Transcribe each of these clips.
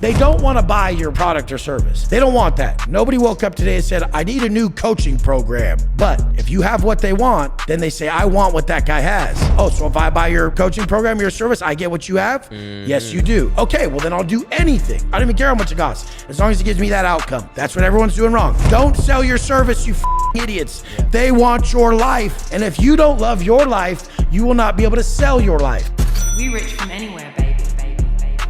They don't want to buy your product or service. They don't want that. Nobody woke up today and said, I need a new coaching program. But if you have what they want, then they say, I want what that guy has. Oh, so if I buy your coaching program, your service, I get what you have? Yes, you do. Okay, well then I'll do anything. I don't even care how much it costs, as long as it gives me that outcome. That's what everyone's doing wrong. Don't sell your service, you idiots. They want your life. And if you don't love your life, you will not be able to sell your life. We rich from anywhere, baby.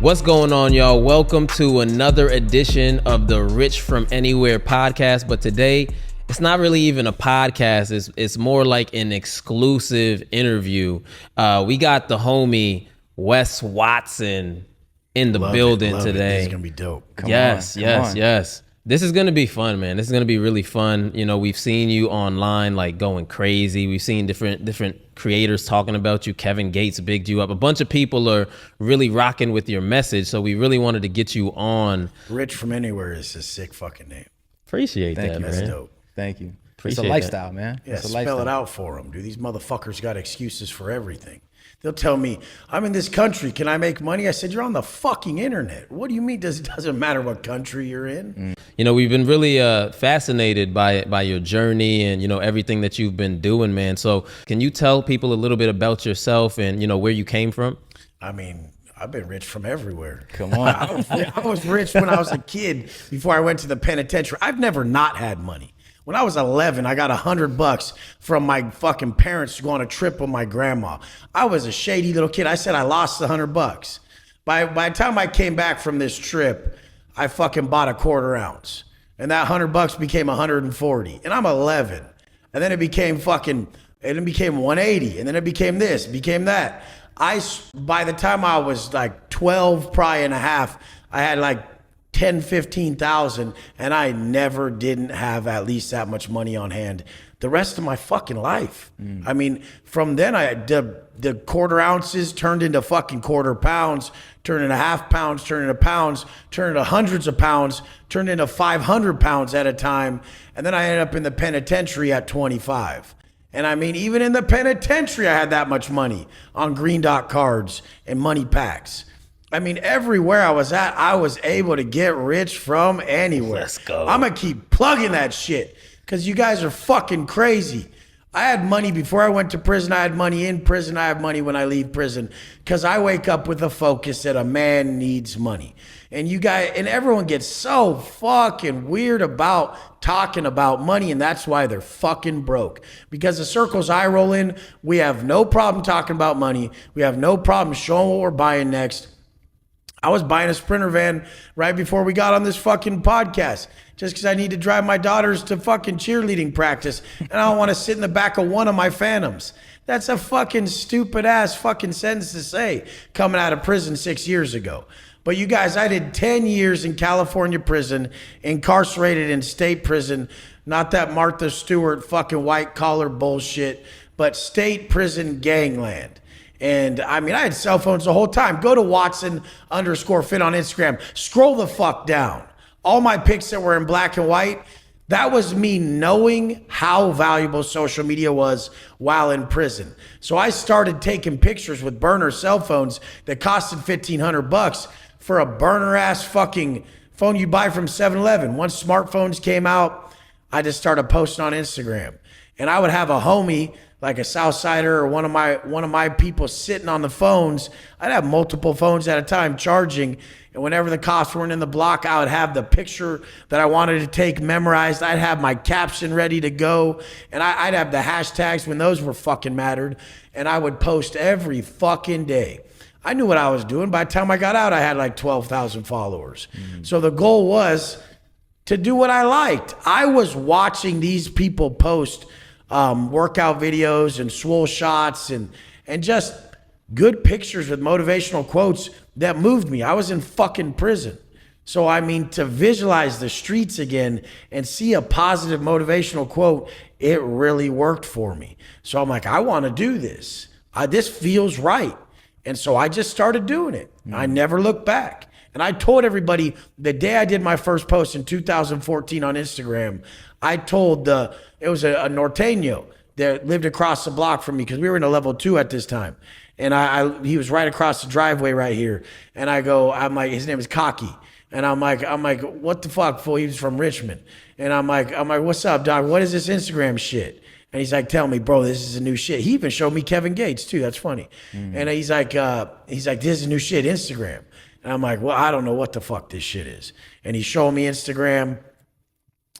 What's going on, y'all? Welcome to another edition of the Rich from Anywhere podcast. But today, it's not really even a podcast. It's more like an exclusive interview. We got the homie Wes Watson in the building today. This is gonna be dope. Yes. This is gonna be fun, man. This is gonna be really fun. You know, we've seen you online like going crazy. We've seen different creators talking about you. Kevin Gates bigged you up. A bunch of people are really rocking with your message. So we really wanted to get you on. Rich from Anywhere is a sick fucking name. Appreciate that, man. That's dope. Thank you. Appreciate it's a lifestyle, man. Yeah, it's a spell lifestyle. it out for them, dude. These motherfuckers got excuses for everything. They'll tell me, I'm in this country, can I make money? I said, you're on the fucking internet. What do you mean it doesn't matter what country you're in? You know, we've been really fascinated by your journey and, you know, everything that you've been doing, man. So can you tell people a little bit about yourself and, you know, where you came from? I mean, I've been rich from everywhere. Come on. I was rich when I was a kid before I went to the penitentiary. I've never not had money. When I was 11, I got $100 from my fucking parents to go on a trip with my grandma. I was a shady little kid. I said I lost $100. By the time I came back from this trip, I fucking bought a quarter ounce. And that $100 became 140. And I'm 11. And then it became 180. And then it became this, became that. By the time I was like 12, probably and a half, I had like 10, 15,000, and I never didn't have at least that much money on hand the rest of my fucking life. I mean, from then the quarter ounces turned into fucking quarter pounds, turned into half pounds, turned into pounds, turned into hundreds of pounds, turned into 500 pounds at a time. And then I ended up in the penitentiary at 25. And I mean, even in the penitentiary, I had that much money on green dot cards and money packs. I mean, everywhere I was at, I was able to get rich from anywhere. Let's go. I'm going to keep plugging that shit because you guys are fucking crazy. I had money before I went to prison. I had money in prison. I have money when I leave prison because I wake up with a focus that a man needs money. And you guys, and everyone gets so fucking weird about talking about money, and that's why they're fucking broke. Because the circles I roll in, we have no problem talking about money. We have no problem showing what we're buying next. I was buying a Sprinter van right before we got on this fucking podcast just because I need to drive my daughters to fucking cheerleading practice and I don't want to sit in the back of one of my Phantoms. That's a fucking stupid ass fucking sentence to say coming out of prison 6 years ago. But you guys, I did 10 years in California prison, incarcerated in state prison, not that Martha Stewart fucking white collar bullshit, but state prison gangland. And I mean, I had cell phones the whole time. Go to Watson_fit on Instagram. Scroll the fuck down. All my pics that were in black and white, that was me knowing how valuable social media was while in prison. So I started taking pictures with burner cell phones that costed $1,500 for a burner ass fucking phone you buy from 7-Eleven. Once smartphones came out, I just started posting on Instagram. And I would have a homie, like a Southsider or one of my people sitting on the phones. I'd have multiple phones at a time charging. And whenever the cops weren't in the block, I would have the picture that I wanted to take memorized. I'd have my caption ready to go. And I'd have the hashtags when those were fucking mattered. And I would post every fucking day. I knew what I was doing. By the time I got out, I had like 12,000 followers. So the goal was to do what I liked. I was watching these people post workout videos and swole shots and just good pictures with motivational quotes that moved me. I was in fucking prison. So I mean, to visualize the streets again and see a positive motivational quote, it really worked for me. So I'm like, I want to do this. This feels right. And so I just started doing it. I never looked back. And I told everybody the day I did my first post in 2014 on Instagram, I told it was a Norteño that lived across the block from me because we were in a level 2 at this time. And he was right across the driveway right here. And I'm like, his name is Cocky. And I'm like, what the fuck, fool? He was from Richmond. And I'm like, what's up, dog? What is this Instagram shit? And he's like, tell me, bro, this is a new shit. He even showed me Kevin Gates too. That's funny. And he's like, this is new shit, Instagram. And I'm like, well, I don't know what the fuck this shit is. And he showed me Instagram.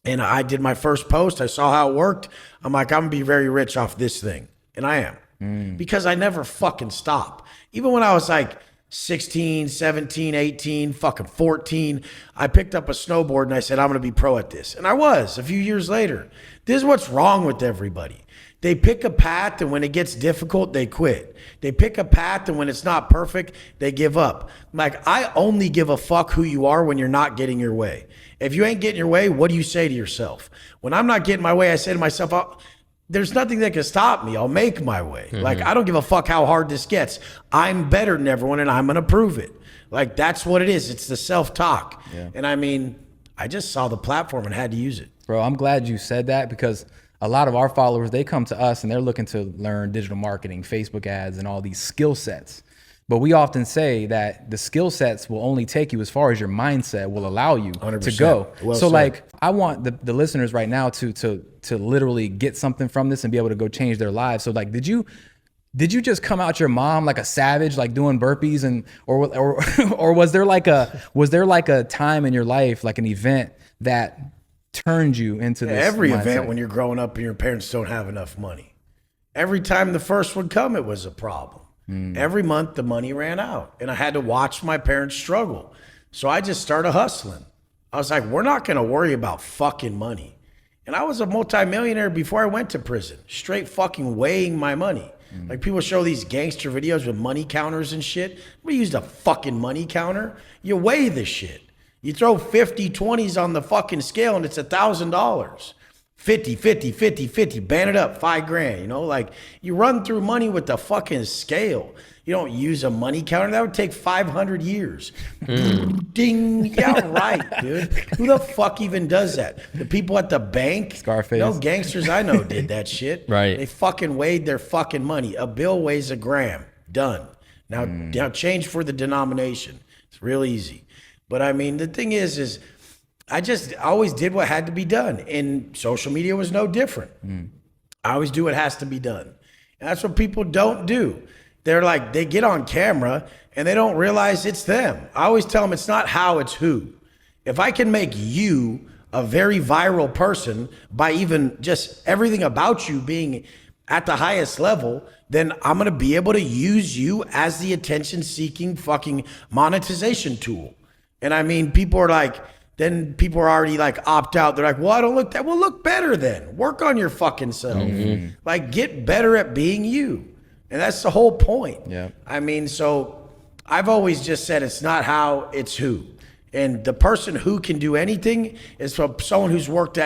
And I did my first post. I saw how it worked. I'm like, I'm gonna be very rich off this thing. And I am. Because I never fucking stop. Even when I was like 16, 17, 18, fucking 14, I picked up a snowboard and I said, I'm going to be pro at this. And I was a few years later. This is what's wrong with everybody. They pick a path and when it gets difficult, they quit. They pick a path and when it's not perfect, they give up. Like, I only give a fuck who you are when you're not getting your way. If you ain't getting your way, what do you say to yourself? When I'm not getting my way, I say to myself, there's nothing that can stop me. I'll make my way. Like, I don't give a fuck how hard this gets. I'm better than everyone and I'm going to prove it. Like, that's what it is. It's the self-talk. Yeah. And I mean, I just saw the platform and had to use it. Bro, I'm glad you said that because a lot of our followers, they come to us and they're looking to learn digital marketing, Facebook ads, and all these skill sets. But we often say that the skill sets will only take you as far as your mindset will allow you 100%. To go. Well so said. Like, I want the listeners right now to literally get something from this and be able to go change their lives. So like, did you just come out your mom like a savage, like doing burpees or was there like a time in your life, like an event that turned you into this every mindset? Event when you're growing up and your parents don't have enough money. Every time the first would come, it was a problem. Every month the money ran out and I had to watch my parents struggle. So I just started hustling. I was like, we're not gonna worry about fucking money. And I was a multimillionaire before I went to prison, straight fucking weighing my money. Like, people show these gangster videos with money counters and shit. We used a fucking money counter. You weigh this shit. You throw 50 20s on the fucking scale and it's $1,000. 50, 50, 50, 50, band it up, $5,000, you know? Like, you run through money with the fucking scale. You don't use a money counter. That would take 500 years. Ding. Yeah, right, dude. Who the fuck even does that? The people at the bank? Scarface. No gangsters I know did that shit. Right. They fucking weighed their fucking money. A bill weighs a gram. Done. Now change for the denomination. It's real easy. But I mean, the thing is I always did what had to be done. And social media was no different. I always do what has to be done. And that's what people don't do. They're like, they get on camera and they don't realize it's them. I always tell them it's not how, it's who. If I can make you a very viral person by even just everything about you being at the highest level, then I'm going to be able to use you as the attention-seeking fucking monetization tool. And I mean, people are like, then people are already like opt out. They're like, well, I don't look that. Well, look better then. Work on your fucking self. Like, get better at being you. And that's the whole point. Yeah. I mean, so I've always just said it's not how, it's who. And the person who can do anything is from someone who's worked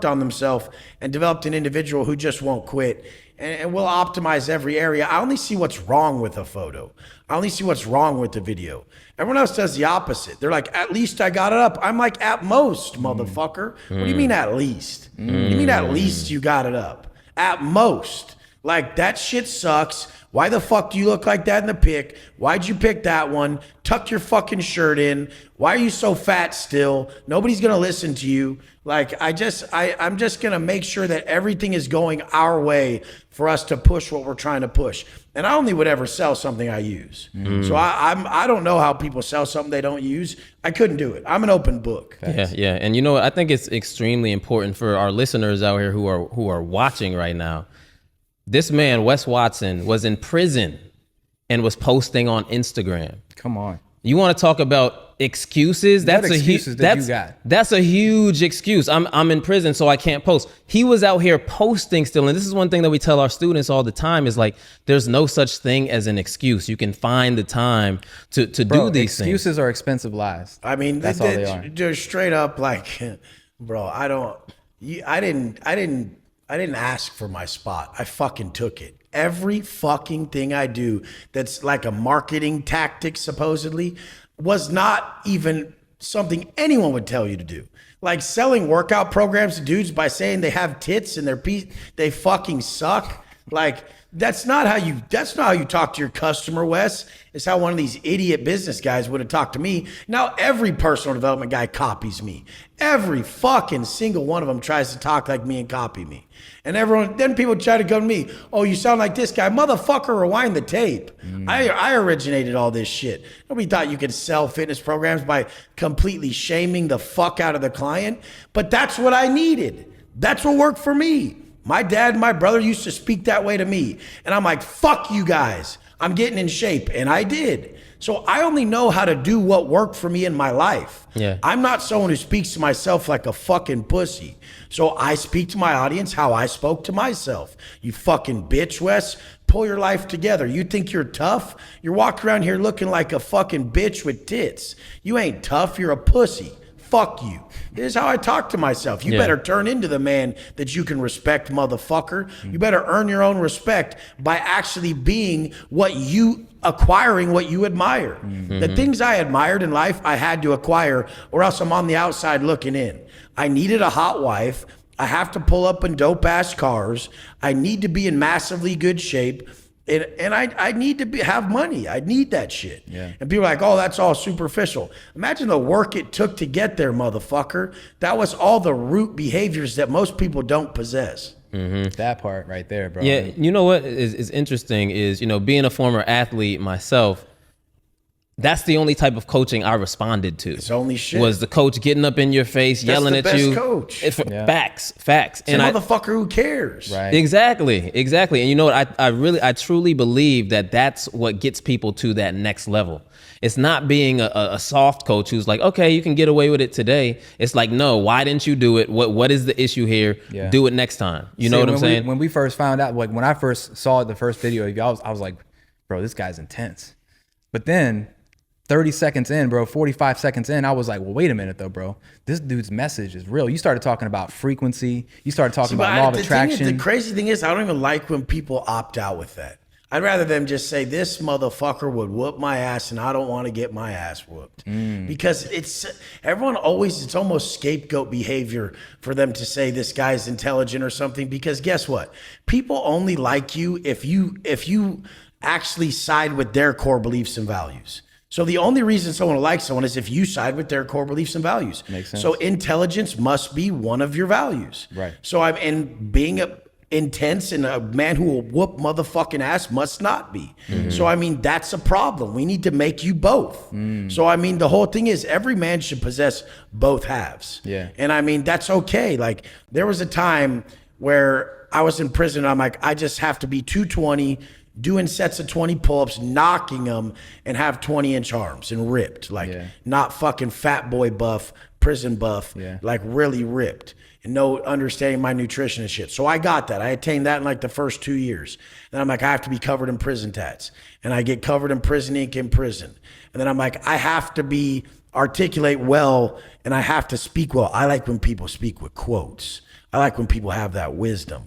on themselves and developed an individual who just won't quit and will optimize every area. I only see what's wrong with a photo. I only see what's wrong with the video. Everyone else does the opposite. They're like, at least I got it up. I'm like, at most, motherfucker. What do you mean at least? What do you mean at least you got it up? At most. Like, that shit sucks. Why the fuck do you look like that in the pic? Why'd you pick that one? Tuck your fucking shirt in. Why are you so fat still? Nobody's gonna listen to you. Like, I'm just gonna make sure that everything is going our way for us to push what we're trying to push. And I only would ever sell something I use. So I don't know how people sell something they don't use. I couldn't do it. I'm an open book. Yeah. And you know what? I think it's extremely important for our listeners out here who are watching right now. This man, Wes Watson, was in prison and was posting on Instagram. Come on. You want to talk about excuses? That's a huge excuse. I'm in prison, so I can't post. He was out here posting still. And this is one thing that we tell our students all the time is like, there's no such thing as an excuse. You can find the time to do these things. Excuses are expensive lies. I mean, that's all they are. They're straight up like, bro, I didn't ask for my spot. I fucking took it. Every fucking thing I do that's like a marketing tactic, supposedly, was not even something anyone would tell you to do. Like selling workout programs to dudes by saying they have tits and they fucking suck. Like, that's not how you talk to your customer, Wes. It's how one of these idiot business guys would have talked to me. Now every personal development guy copies me. Every fucking single one of them tries to talk like me and copy me. And then people try to go to me, oh, you sound like this guy. Motherfucker, rewind the tape. I originated all this shit. Nobody thought you could sell fitness programs by completely shaming the fuck out of the client. But that's what I needed. That's what worked for me. My dad and my brother used to speak that way to me. And I'm like, fuck you guys. I'm getting in shape. And I did. So I only know how to do what worked for me in my life. Yeah. I'm not someone who speaks to myself like a fucking pussy. So I speak to my audience how I spoke to myself. You fucking bitch, Wes. Pull your life together. You think you're tough? You're walking around here looking like a fucking bitch with tits. You ain't tough. You're a pussy. Fuck you. This is how I talk to myself. You better turn into the man that you can respect, motherfucker. You better earn your own respect by actually being acquiring what you admire. The things I admired in life, I had to acquire, or else I'm on the outside looking in. I needed a hot wife. I have to pull up in dope ass cars. I need to be in massively good shape. And I need to have money. I need that shit. Yeah. And people are like, oh, that's all superficial. Imagine the work it took to get there, motherfucker. That was all the root behaviors that most people don't possess. That part right there, bro. Yeah, you know what is interesting is, being a former athlete myself, that's the only type of coaching I responded to. It's only shit. Was the coach getting up in your face, yelling at you. Coach. Facts. It's and motherfucker who cares. Right. Exactly. And you know what? I truly believe that that's what gets people to that next level. It's not being a soft coach who's like, okay, you can get away with it today. It's like, no, why didn't you do it? What is the issue here? Yeah. Do it next time. You know what I'm saying? When we first found out, like when I first saw the first video of you, I was like, bro, this guy's intense. But then 30 seconds in, bro, 45 seconds in, I was like, well, wait a minute though, bro. This dude's message is real. You started talking about frequency. You started talking about law of attraction. The crazy thing is, I don't even like when people opt out with that. I'd rather them just say, this motherfucker would whoop my ass and I don't want to get my ass whooped. Because it's almost scapegoat behavior for them to say this guy's intelligent or something. Because guess what? People only like you if you actually side with their core beliefs and values. So the only reason someone will like someone is if you side with their core beliefs and values. Makes sense. So intelligence must be one of your values. Right. So being intense and a man who will whoop motherfucking ass must not be. So that's a problem. We need to make you both. So the whole thing is every man should possess both halves. Yeah. And that's okay. Like there was a time where I was in prison and I'm like, I just have to be 220, doing sets of 20 pull-ups, knocking them, and have 20-inch arms and ripped. Not fucking fat boy buff, prison buff, like really ripped. And no understanding my nutrition and shit. So I got that. I attained that in like the first 2 years. Then I'm like, I have to be covered in prison tats. And I get covered in prison ink in prison. And then I'm like, I have to articulate well, and I have to speak well. I like when people speak with quotes. I like when people have that wisdom.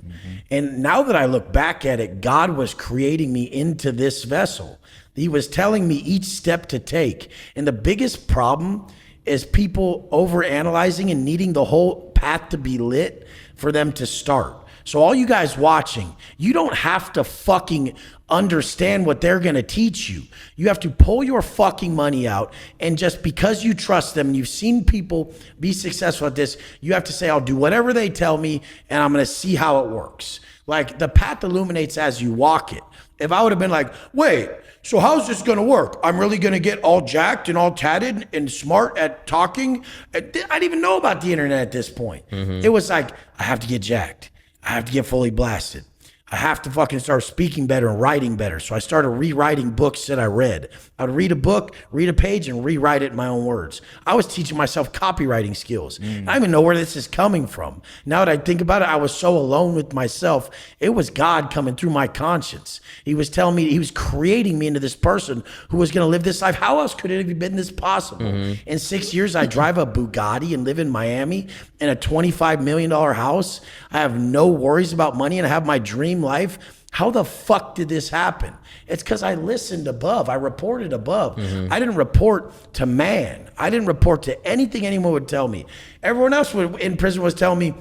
And now that I look back at it, God was creating me into this vessel. He was telling me each step to take. And the biggest problem is people overanalyzing and needing the whole path to be lit for them to start. So all you guys watching, you don't have to fucking understand what they're going to teach you. You have to pull your fucking money out, and just because you trust them and you've seen people be successful at this, you have to say, I'll do whatever they tell me and I'm going to see how it works. Like the path illuminates as you walk it. If I would have been like, wait, so how's this going to work? I'm really going to get all jacked and all tatted and smart at talking. I didn't even know about the internet at this point. It was like, I have to get jacked. I have to get fully blasted. I have to fucking start speaking better and writing better. So I started rewriting books that I read. I would read a book, read a page, and rewrite it in my own words. I was teaching myself copywriting skills. I don't even know where this is coming from. Now that I think about it, I was so alone with myself. It was God coming through my conscience. He was telling me, he was creating me into this person who was going to live this life. How else could it have been this possible? In 6 years, I drive a Bugatti and live in Miami in a $25 million house. I have no worries about money and I have my dream life. How the fuck did this happen? It's because I listened above. I reported above. I didn't report to man. I didn't report to anything anyone would tell me. Everyone else in prison was telling me,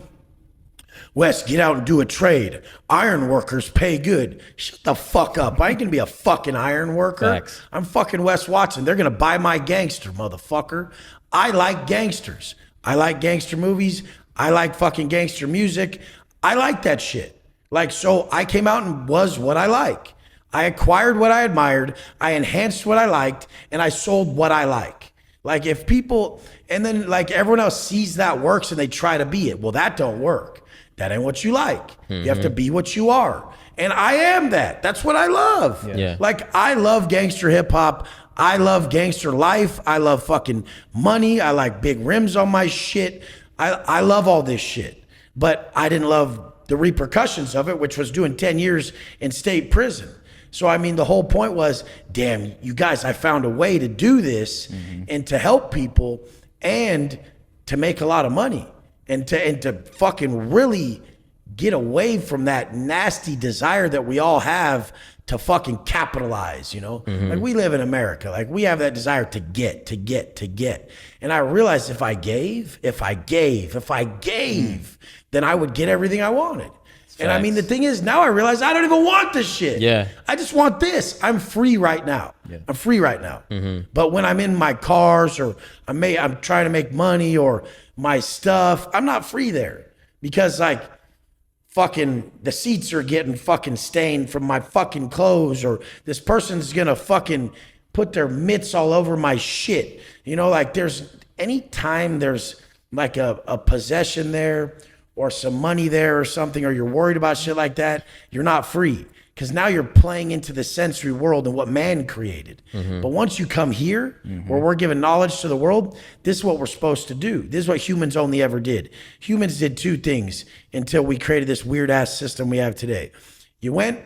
Wes, get out and do a trade. Iron workers pay good. Shut the fuck up. I ain't gonna be a fucking iron worker. Facts. I'm fucking Wes Watson. They're gonna buy my gangster, motherfucker. I like gangsters. I like gangster movies. I like fucking gangster music. I like that shit. Like, so I came out and was what I like. I acquired what I admired. I enhanced what I liked, and I sold what I like. Like, if people, and then like everyone else sees that works and they try to be it. Well, that don't work. That ain't what you like. You have to be what you are. And I am that. That's what I love. Yeah. Like, I love gangster hip hop. I love gangster life. I love fucking money. I like big rims on my shit. I love all this shit. But I didn't love the repercussions of it, which was doing 10 years in state prison. So, I mean, the whole point was, damn, you guys, I found a way to do this and to help people and to make a lot of money and to fucking really get away from that nasty desire that we all have to fucking capitalize, you know? Like, we live in America. Like, we have that desire to get. And I realized if I gave, then I would get everything I wanted. And I mean, the thing is, now I realize I don't even want this shit. Yeah. I just want this. I'm free right now. I'm free right now. But when I'm in my cars or I'm trying to make money or my stuff, I'm not free there because like fucking the seats are getting fucking stained from my fucking clothes, or this person's gonna fucking put their mitts all over my shit. You know, like anytime there's like a possession there or some money there or something, or you're worried about shit like that, you're not free. Because now you're playing into the sensory world and what man created. But once you come here, where we're giving knowledge to the world, this is what we're supposed to do. This is what humans only ever did. Humans did two things until we created this weird ass system we have today. You went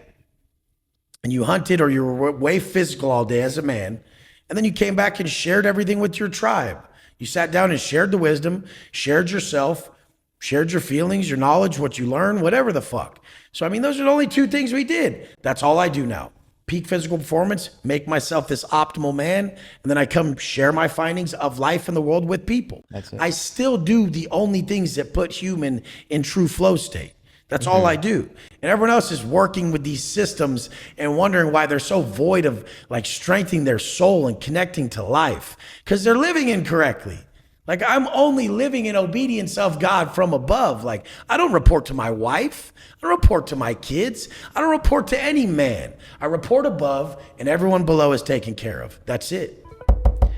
and you hunted, or you were way physical all day as a man, and then you came back and shared everything with your tribe. You sat down and shared the wisdom, shared yourself, shared your feelings, your knowledge, what you learned, whatever the fuck. So, I mean, those are the only two things we did. That's all I do now. Peak physical performance, make myself this optimal man, and then I come share my findings of life in the world with people. That's it. I still do the only things that put human in true flow state. That's all I do. And everyone else is working with these systems and wondering why they're so void of like strengthening their soul and connecting to life, because they're living incorrectly. Like, I'm only living in obedience of God from above. Like, I don't report to my wife. I don't report to my kids. I don't report to any man. I report above, and everyone below is taken care of. That's it.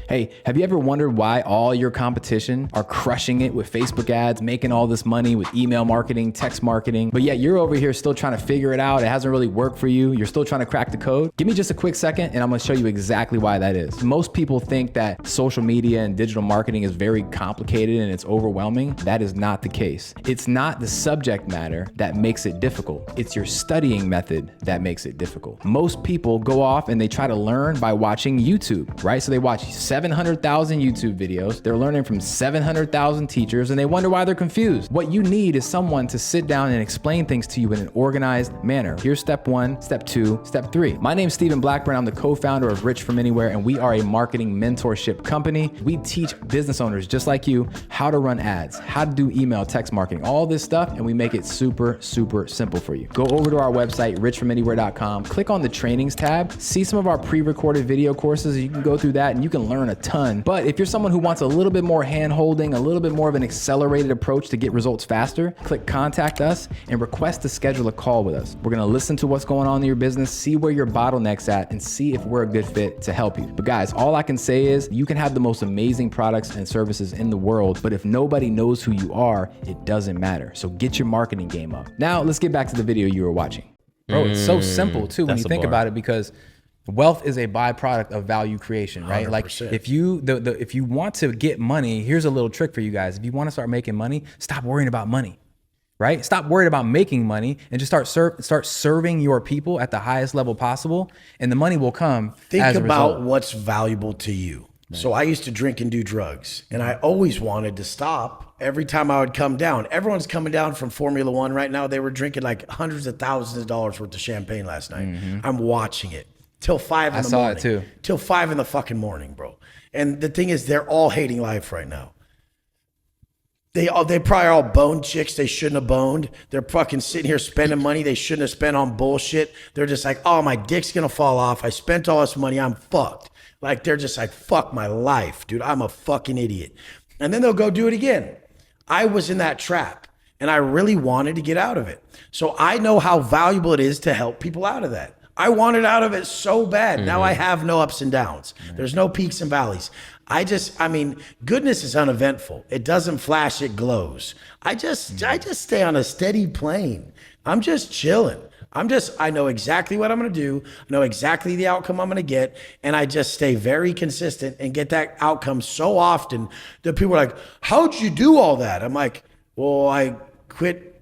Hey, have you ever wondered why all your competition are crushing it with Facebook ads, making all this money with email marketing, text marketing, but yet you're over here still trying to figure it out? It hasn't really worked for you. You're still trying to crack the code. Give me just a quick second and I'm gonna show you exactly why that is. Most people think that social media and digital marketing is very complicated and it's overwhelming. That is not the case. It's not the subject matter that makes it difficult. It's your studying method that makes it difficult. Most people go off and they try to learn by watching YouTube, right? So they watch 700,000 YouTube videos. They're learning from 700,000 teachers and they wonder why they're confused. What you need is someone to sit down and explain things to you in an organized manner. Here's step 1, step 2, step 3. My name's Stephen Blackburn. I'm the co-founder of Rich From Anywhere and we are a marketing mentorship company. We teach business owners just like you how to run ads, how to do email, text marketing, all this stuff, and we make it super, super simple for you. Go over to our website, richfromanywhere.com, click on the trainings tab, see some of our pre-recorded video courses. You can go through that and you can learn a ton. But if you're someone who wants a little bit more hand holding, a little bit more of an accelerated approach to get results faster, click contact us and request to schedule a call with us. We're gonna listen to what's going on in your business, see where your bottleneck's at, and see if we're a good fit to help you. But guys, all I can say is you can have the most amazing products and services in the world, but if nobody knows who you are, it doesn't matter. So get your marketing game up. Now let's get back to the video you were watching. Bro, it's so simple too when you think about it, because wealth is a byproduct of value creation, right? 100%. Like if you want to get money, here's a little trick for you guys. If you want to start making money, stop worrying about money, right? Stop worrying about making money and just start serving your people at the highest level possible, and the money will come. Think about what's valuable to you. Right. So I used to drink and do drugs, and I always wanted to stop. Every time I would come down, everyone's coming down from Formula One right now. They were drinking like hundreds of thousands of dollars worth of champagne last night. I'm watching it till 5 in the morning. I saw it too. Till 5 in the fucking morning, bro. And the thing is, they're all hating life right now. They probably all boned chicks they shouldn't have boned. They're fucking sitting here spending money they shouldn't have spent on bullshit. They're just like, oh, my dick's gonna fall off. I spent all this money. I'm fucked. Like, they're just like, fuck my life, dude. I'm a fucking idiot. And then they'll go do it again. I was in that trap and I really wanted to get out of it. So I know how valuable it is to help people out of that. I wanted out of it so bad. Now I have no ups and downs. There's no peaks and valleys. I mean, goodness is uneventful. It doesn't flash, it glows. I just stay on a steady plane. I'm just chilling. I know exactly what I'm going to do. I know exactly the outcome I'm going to get. And I just stay very consistent and get that outcome so often that people are like, how'd you do all that? I'm like, well, I quit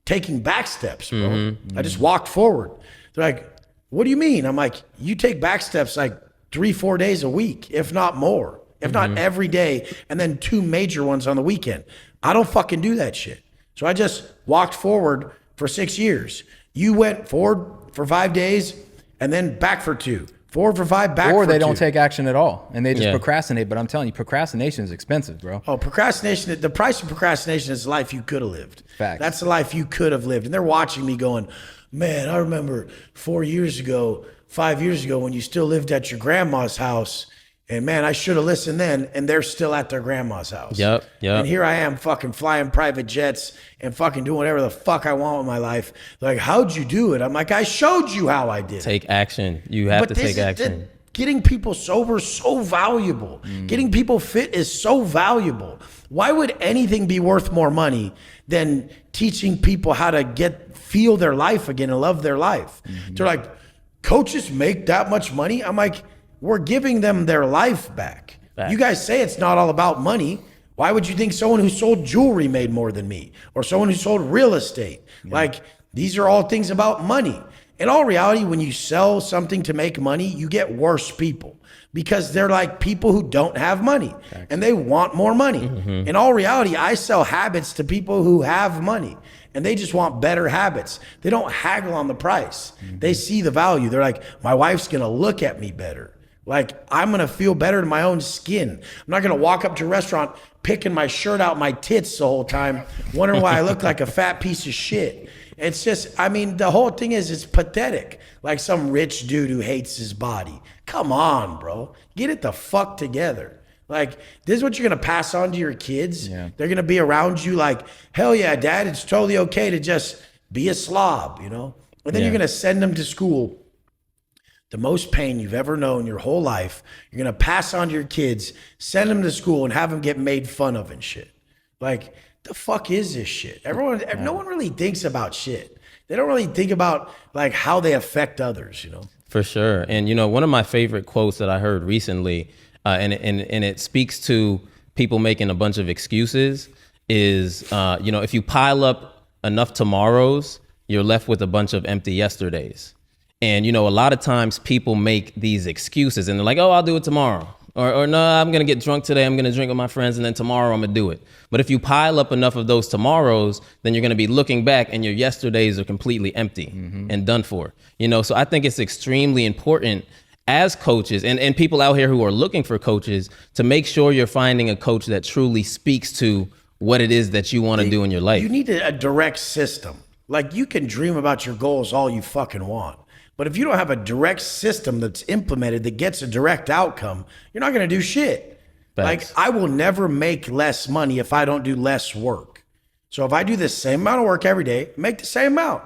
taking back steps, bro. I just walked forward. They're like, what do you mean? I'm like, you take back steps like 3-4 days a week, if not more, if not every day, and then 2 major ones on the weekend. I don't fucking do that shit. So I just walked forward for 6 years. You went forward for 5 days and then back for 2. Forward for 5, back for 2. Or they don't take action at all and they just procrastinate. But I'm telling you, procrastination is expensive, bro. Oh, procrastination. The price of procrastination is the life you could have lived. Facts. That's the life you could have lived. And they're watching me going, man, I remember 5 years ago, when you still lived at your grandma's house. And man, I should have listened then. And they're still at their grandma's house. Yep. And here I am fucking flying private jets and fucking doing whatever the fuck I want with my life. They're like, how'd you do it? I'm like, I showed you how I did it. Take action. You have to take action. Getting people sober is so valuable. Getting people fit is so valuable. Why would anything be worth more money than teaching people how to feel their life again and love their life? They're like, coaches make that much money? I'm like, we're giving them their life back. You guys say it's not all about money. Why would you think someone who sold jewelry made more than me? Or someone who sold real estate? Like, these are all things about money. In all reality, when you sell something to make money, you get worse people because they're like people who don't have money and they want more money. In all reality, I sell habits to people who have money and they just want better habits. They don't haggle on the price. They see the value. They're like, my wife's gonna look at me better. Like, I'm gonna feel better in my own skin. I'm not gonna walk up to a restaurant picking my shirt out my tits the whole time, wondering why I look like a fat piece of shit. It's just, I mean, the whole thing is, it's pathetic. Like some rich dude who hates his body. Come on, bro. Get it the fuck together. Like, this is what you're gonna pass on to your kids. They're gonna be around you like, hell yeah, dad, it's totally okay to just be a slob, you know? And then you're gonna send them to school. The most pain you've ever known your whole life, you're gonna pass on to your kids, send them to school and have them get made fun of and shit. Like, the fuck is this shit? No one really thinks about shit. They don't really think about like how they affect others, you know? For sure. And you know, one of my favorite quotes that I heard recently, and it speaks to people making a bunch of excuses, is you know, if you pile up enough tomorrows, you're left with a bunch of empty yesterdays. And, you know, a lot of times people make these excuses and they're like, oh, I'll do it tomorrow. Or no, I'm going to get drunk today. I'm going to drink with my friends and then tomorrow I'm going to do it. But if you pile up enough of those tomorrows, then you're going to be looking back and your yesterdays are completely empty and done for. You know, so I think it's extremely important as coaches and people out here who are looking for coaches to make sure you're finding a coach that truly speaks to what it is that you want to do in your life. You need a direct system. Like, you can dream about your goals all you fucking want. But if you don't have a direct system that's implemented that gets a direct outcome, you're not going to do shit. Thanks. Like, I will never make less money if I don't do less work. So if I do the same amount of work every day, make the same amount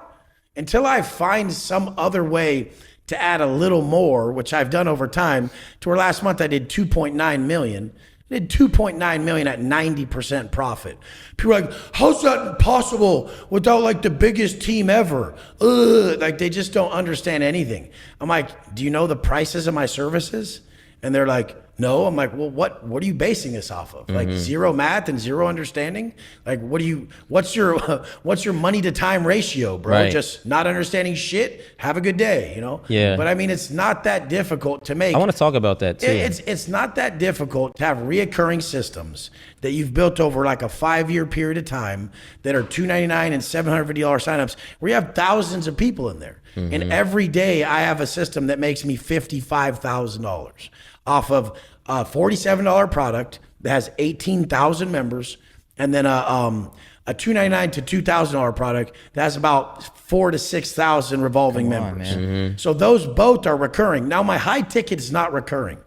until I find some other way to add a little more, which I've done over time, to where last month I did 2.9 million. I did 2.9 million at 90% profit. People are like, how's that possible without like the biggest team ever? Like, they just don't understand anything. I'm like, do you know the prices of my services? And they're like, no. I'm like, well, what are you basing this off of? Like, zero math and zero understanding? Like, what's your money to time ratio, bro? Right. Just not understanding shit. Have a good day, you know? Yeah. But I mean, it's not that difficult to make. I want to talk about that too. It's not that difficult to have reoccurring systems that you've built over like a 5-year period of time that are $299 and $750 signups, where you have thousands of people in there. And every day I have a system that makes me $55,000 off of a $47 product that has 18,000 members and then a $299 to $2,000 product that has about 4,000 to 6,000 revolving members. So those both are recurring. Now my high ticket is not recurring.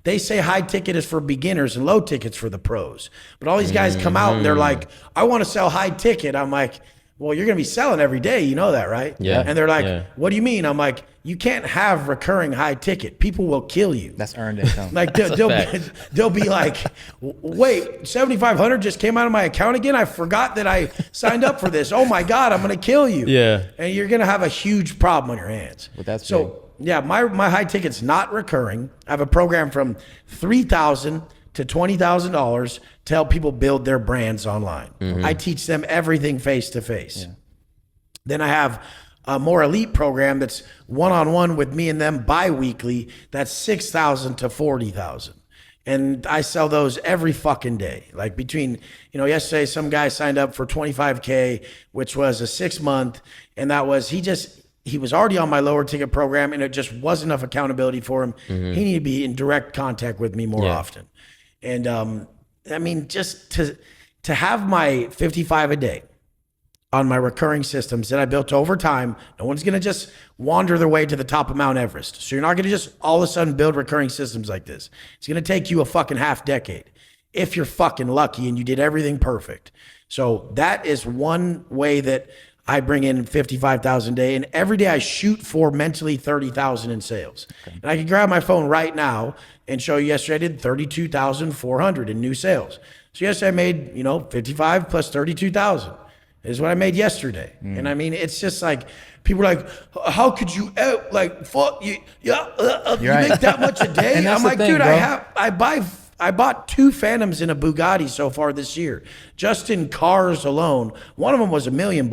They say high ticket is for beginners and low ticket's for the pros. But all these guys come out and they're like, I want to sell high ticket. I'm like, well, you're going to be selling every day. You know that, right? Yeah. And they're like, what do you mean? I'm like, you can't have recurring high ticket. People will kill you. That's earned income. Like they'll be like, wait, 7,500 just came out of my account again. I forgot that I signed up for this. Oh my God, I'm going to kill you. Yeah. And you're going to have a huge problem on your hands. But that's so big. yeah, my high ticket's not recurring. I have a program from $3,000 to $20,000 to help people build their brands online. I teach them everything face to face. Then I have a more elite program that's one-on-one with me and them bi-weekly. That's $6,000 to $40,000. And I sell those every fucking day. Like between, yesterday some guy signed up for $25K, which was a 6-month. And that was, he was already on my lower ticket program and it just wasn't enough accountability for him. He needed to be in direct contact with me more often. And I mean, just to have my 55 a day on my recurring systems that I built over time, no one's going to just wander their way to the top of Mount Everest. So you're not going to just all of a sudden build recurring systems like this. It's going to take you a fucking half decade if you're fucking lucky and you did everything perfect. So that is one way that I bring in 55,000 a day, and every day I shoot for mentally 30,000 in sales. And I can grab my phone right now and show you yesterday I did 32,400 in new sales. So yesterday I made, 55 plus 32,000 is what I made yesterday. And I mean, it's just like, people are like, how could you, fuck you, you make that much a day? And that's I'm the like, thing, dude, bro. I bought 2 Phantoms in a Bugatti so far this year, just in cars alone. One of them was $1 million.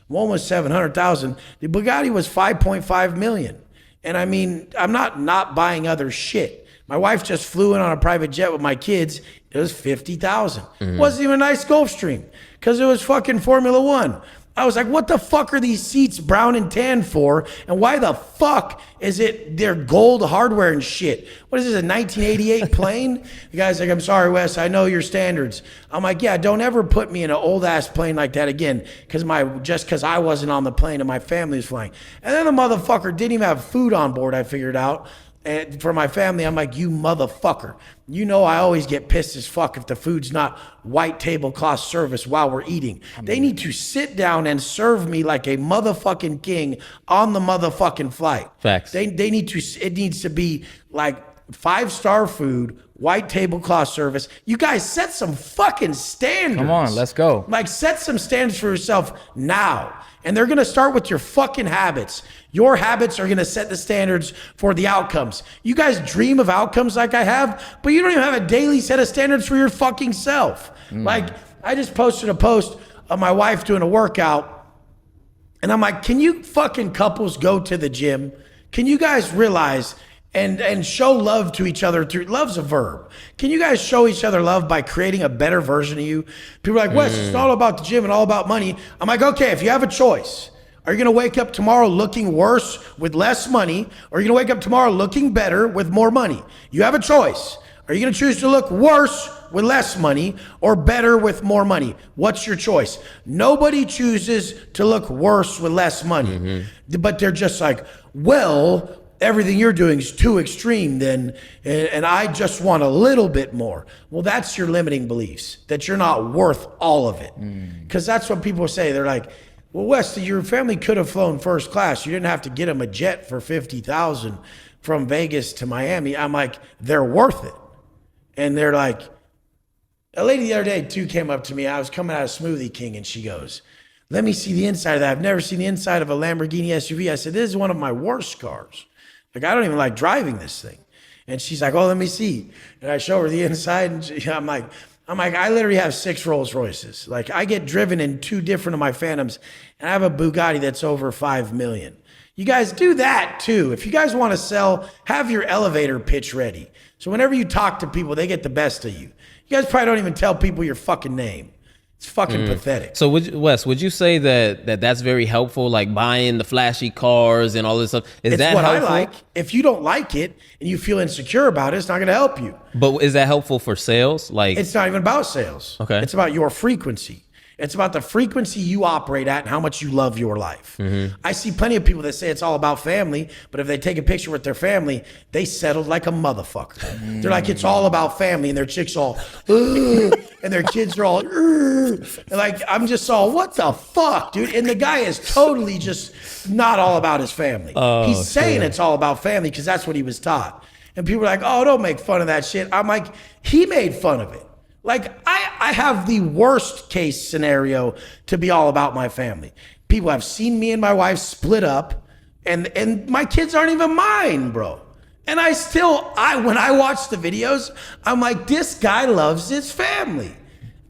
One was 700,000. The Bugatti was 5.5 million. And I mean, I'm not buying other shit. My wife just flew in on a private jet with my kids. It was 50,000. Wasn't even a nice Gulfstream because it was fucking Formula One. I was like, what the fuck are these seats brown and tan for? And why the fuck is it they're gold hardware and shit? What is this, a 1988 plane? The guy's like, I'm sorry, Wes, I know your standards. I'm like, yeah, don't ever put me in an old ass plane like that again just because I wasn't on the plane and my family was flying. And then the motherfucker didn't even have food on board, I figured out. And for my family, I'm like, you motherfucker. You know I always get pissed as fuck if the food's not white tablecloth service while we're eating. They need to sit down and serve me like a motherfucking king on the motherfucking flight. Facts. It needs to be like 5-star food, white tablecloth service. You guys set some fucking standards. Come on, let's go. Like, set some standards for yourself now. And they're going to start with your fucking habits. Your habits are going to set the standards for the outcomes. You guys dream of outcomes like I have, but you don't even have a daily set of standards for your fucking self. Like, I just posted a post of my wife doing a workout, and I'm like, can you fucking couples go to the gym? Can you guys realize and show love to each other through, love's a verb. Can you guys show each other love by creating a better version of you? People are like, Wes, it's all about the gym and all about money. I'm like, okay, if you have a choice, are you going to wake up tomorrow looking worse with less money? Or are you going to wake up tomorrow looking better with more money? You have a choice. Are you going to choose to look worse with less money or better with more money? What's your choice? Nobody chooses to look worse with less money. But they're just like, well, everything you're doing is too extreme then, and I just want a little bit more. Well, that's your limiting beliefs, that you're not worth all of it. Because that's what people say. They're like, well, Wes, your family could have flown first class. You didn't have to get them a jet for $50,000 from Vegas to Miami. I'm like, they're worth it. And they're like, a lady the other day too came up to me. I was coming out of Smoothie King and she goes, let me see the inside of that. I've never seen the inside of a Lamborghini SUV. I said, this is one of my worst cars. Like, I don't even like driving this thing. And she's like, oh, let me see. And I show her the inside and I'm like, I literally have 6 Rolls Royces. Like, I get driven in 2 different of my Phantoms and I have a Bugatti that's over 5 million. You guys do that too. If you guys want to sell, have your elevator pitch ready. So whenever you talk to people, they get the best of you. You guys probably don't even tell people your fucking name. It's fucking pathetic. So, Wes, would you say that that's very helpful? Like buying the flashy cars and all this stuff. Is that what helpful? I like. If you don't like it and you feel insecure about it, it's not going to help you. But is that helpful for sales? Like, It's not even about sales. Okay. It's about your frequency. It's about the frequency you operate at and how much you love your life. I see plenty of people that say it's all about family, but if they take a picture with their family, they settled like a motherfucker. They're like, it's all about family, and their chicks all, ugh, and their kids are all, ugh. And like, I'm just all, what the fuck, dude? And the guy is totally just not all about his family. He's saying it's all about family because that's what he was taught. And people are like, oh, don't make fun of that shit. I'm like, he made fun of it. Like, I have the worst case scenario to be all about my family. People have seen me and my wife split up, and my kids aren't even mine, bro. And when I watch the videos, I'm like, this guy loves his family.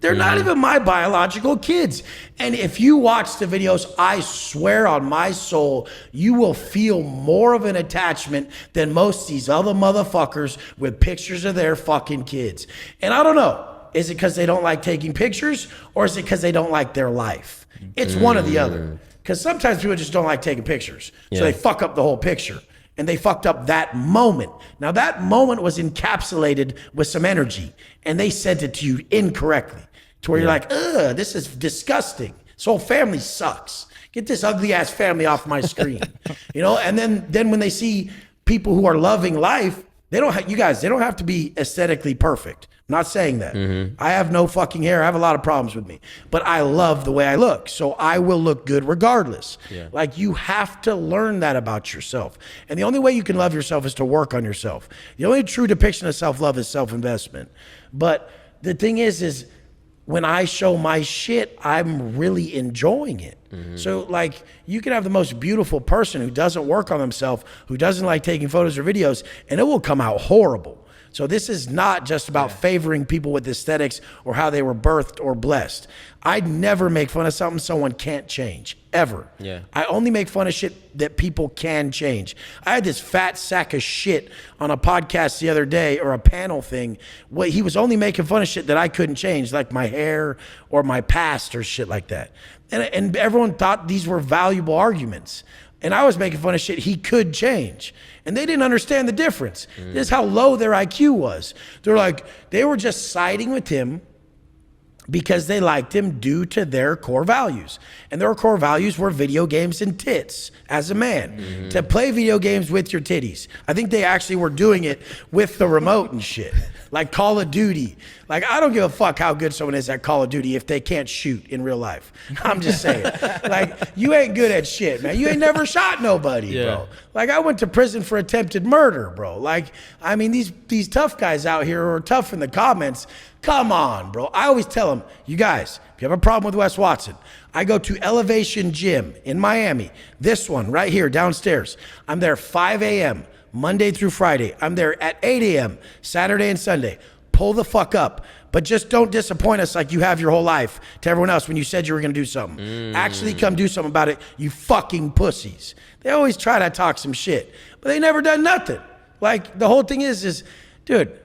They're not even my biological kids. And if you watch the videos, I swear on my soul, you will feel more of an attachment than most of these other motherfuckers with pictures of their fucking kids. And I don't know. Is it because they don't like taking pictures, or is it because they don't like their life? It's one or the other. Because sometimes people just don't like taking pictures. So they fuck up the whole picture. And they fucked up that moment. Now, that moment was encapsulated with some energy. And they sent it to you incorrectly. To where you're like, ugh, this is disgusting. This whole family sucks. Get this ugly ass family off my screen. And then when they see people who are loving life, they don't have to be aesthetically perfect. I'm not saying that. I have no fucking hair. I have a lot of problems with me. But I love the way I look. So I will look good regardless. Like, you have to learn that about yourself. And the only way you can love yourself is to work on yourself. The only true depiction of self-love is self-investment. But the thing is when I show my shit, I'm really enjoying it. So, like, you can have the most beautiful person who doesn't work on themselves, who doesn't like taking photos or videos, and it will come out horrible. So this is not just about favoring people with aesthetics or how they were birthed or blessed. I'd never make fun of something someone can't change, ever. I only make fun of shit that people can change. I had this fat sack of shit on a podcast the other day, or a panel thing. Well, he was only making fun of shit that I couldn't change, like my hair or my past or shit like that. And everyone thought these were valuable arguments. And I was making fun of shit he could change. And they didn't understand the difference. This is how low their IQ was. They're like, they were just siding with him because they liked him due to their core values. And their core values were video games and tits as a man. To play video games with your titties. I think they actually were doing it with the remote and shit. Like Call of Duty. Like, I don't give a fuck how good someone is at Call of Duty if they can't shoot in real life. I'm just saying. Like, you ain't good at shit, man. You ain't never shot nobody, bro. Like, I went to prison for attempted murder, bro. Like, I mean, these tough guys out here who are tough in the comments, come on, bro. I always tell them, you guys, if you have a problem with Wes Watson, I go to Elevation Gym in Miami. This one right here downstairs. I'm there 5 a.m. Monday through Friday. I'm there at 8 a.m. Saturday and Sunday. Pull the fuck up. But just don't disappoint us like you have your whole life to everyone else when you said you were going to do something. Actually come do something about it, you fucking pussies. They always try to talk some shit, but they never done nothing. Like, the whole thing is, dude,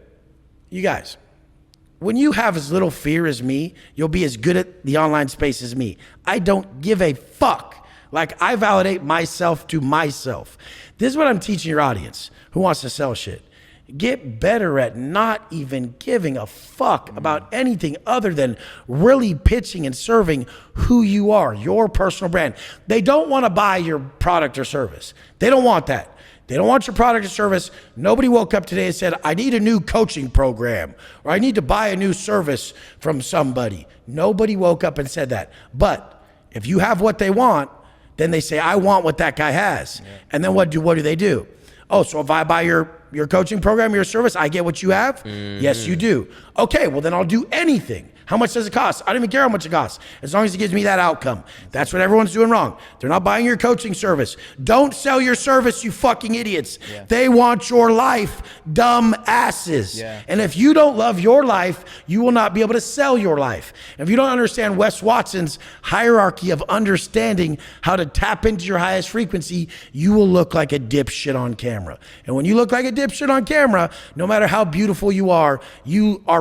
you guys, when you have as little fear as me, you'll be as good at the online space as me. I don't give a fuck. Like, I validate myself to myself. This is what I'm teaching your audience who wants to sell shit. Get better at not even giving a fuck about anything other than really pitching and serving who you are, your personal brand. They don't want to buy your product or service. They don't want that. They don't want your product or service. Nobody woke up today and said, I need a new coaching program, or I need to buy a new service from somebody. Nobody woke up and said that. But if you have what they want, then they say, I want what that guy has. And then what do they do? Oh, so if I buy your coaching program, your service, I get what you have? Yes, you do. Okay, well then I'll do anything. How much does it cost? I don't even care how much it costs, as long as it gives me that outcome. That's what everyone's doing wrong. They're not buying your coaching service. Don't sell your service, you fucking idiots. They want your life, dumb asses. And if you don't love your life, you will not be able to sell your life. And if you don't understand Wes Watson's hierarchy of understanding how to tap into your highest frequency, you will look like a dipshit on camera. And when you look like a dipshit on camera, no matter how beautiful you are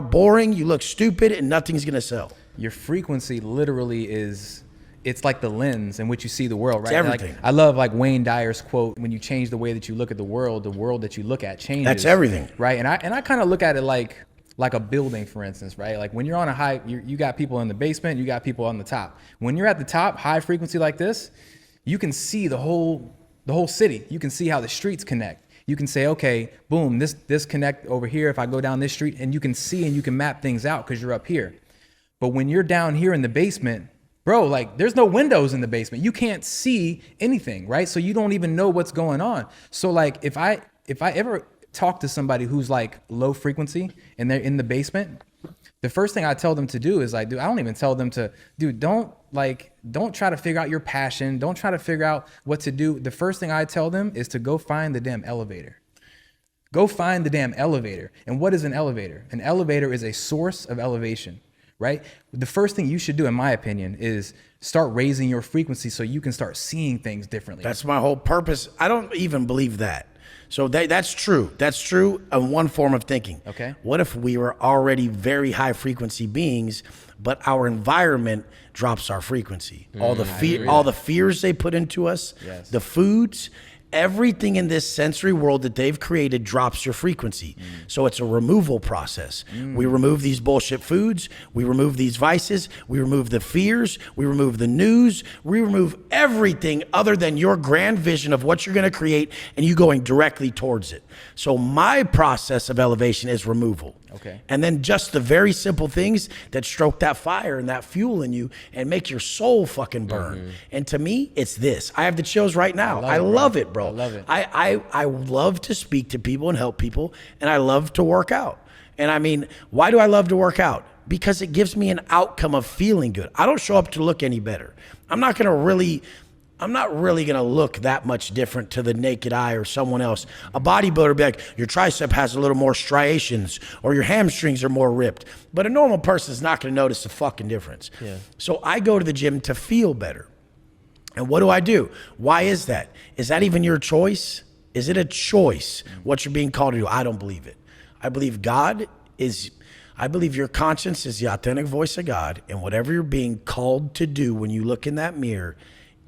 boring, you look stupid, and nothing's nothing's going to sell. Your frequency literally is, it's like the lens in which you see the world, right? It's everything. Like, I love like Wayne Dyer's quote, when you change the way that you look at the world that you look at changes. That's everything. Right. And I kind of look at it like a building, for instance, right? Like when you're on a high, you got people in the basement, you got people on the top. When you're at the top, high frequency like this, you can see the whole city. You can see how the streets connect. You can say, okay, boom, this connect over here if I go down this street, and you can see and you can map things out because you're up here. But when you're down here in the basement, bro, like there's no windows in the basement. You can't see anything, right? So you don't even know what's going on. So like if I ever talk to somebody who's like low frequency and they're in the basement, the first thing I tell them to do is like, dude, I don't even tell them to, dude, don't try to figure out your passion. Don't try to figure out what to do. The first thing I tell them is to go find the damn elevator. Go find the damn elevator. And what is an elevator? An elevator is a source of elevation, right? The first thing you should do, in my opinion, is start raising your frequency so you can start seeing things differently. That's my whole purpose. I don't even believe that. So that's true. That's true in one form of thinking. Okay. What if we were already very high frequency beings, but our environment drops our frequency? All the fears they put into us, Yes. the foods, everything in this sensory world that they've created drops your frequency. So it's a removal process. We remove these bullshit foods. We remove these vices. We remove the fears. We remove the news. We remove everything other than your grand vision of what you're going to create and you going directly towards it. So my process of elevation is removal. Okay. And then just the very simple things that stroke that fire and that fuel in you and make your soul fucking burn. And to me, it's this. I have the chills right now. I love it, bro. I love it. I love to speak to people and help people, and I love to work out. And I mean, why do I love to work out? Because it gives me an outcome of feeling good. I don't show up to look any better. I'm not really gonna look that much different to the naked eye or someone else. A bodybuilder would be like, your tricep has a little more striations or your hamstrings are more ripped. But a normal person is not gonna notice the fucking difference. Yeah. So I go to the gym to feel better. And what do? Why is that? Is that even your choice? Is it a choice what you're being called to do? I don't believe it. I believe I believe your conscience is the authentic voice of God, and whatever you're being called to do when you look in that mirror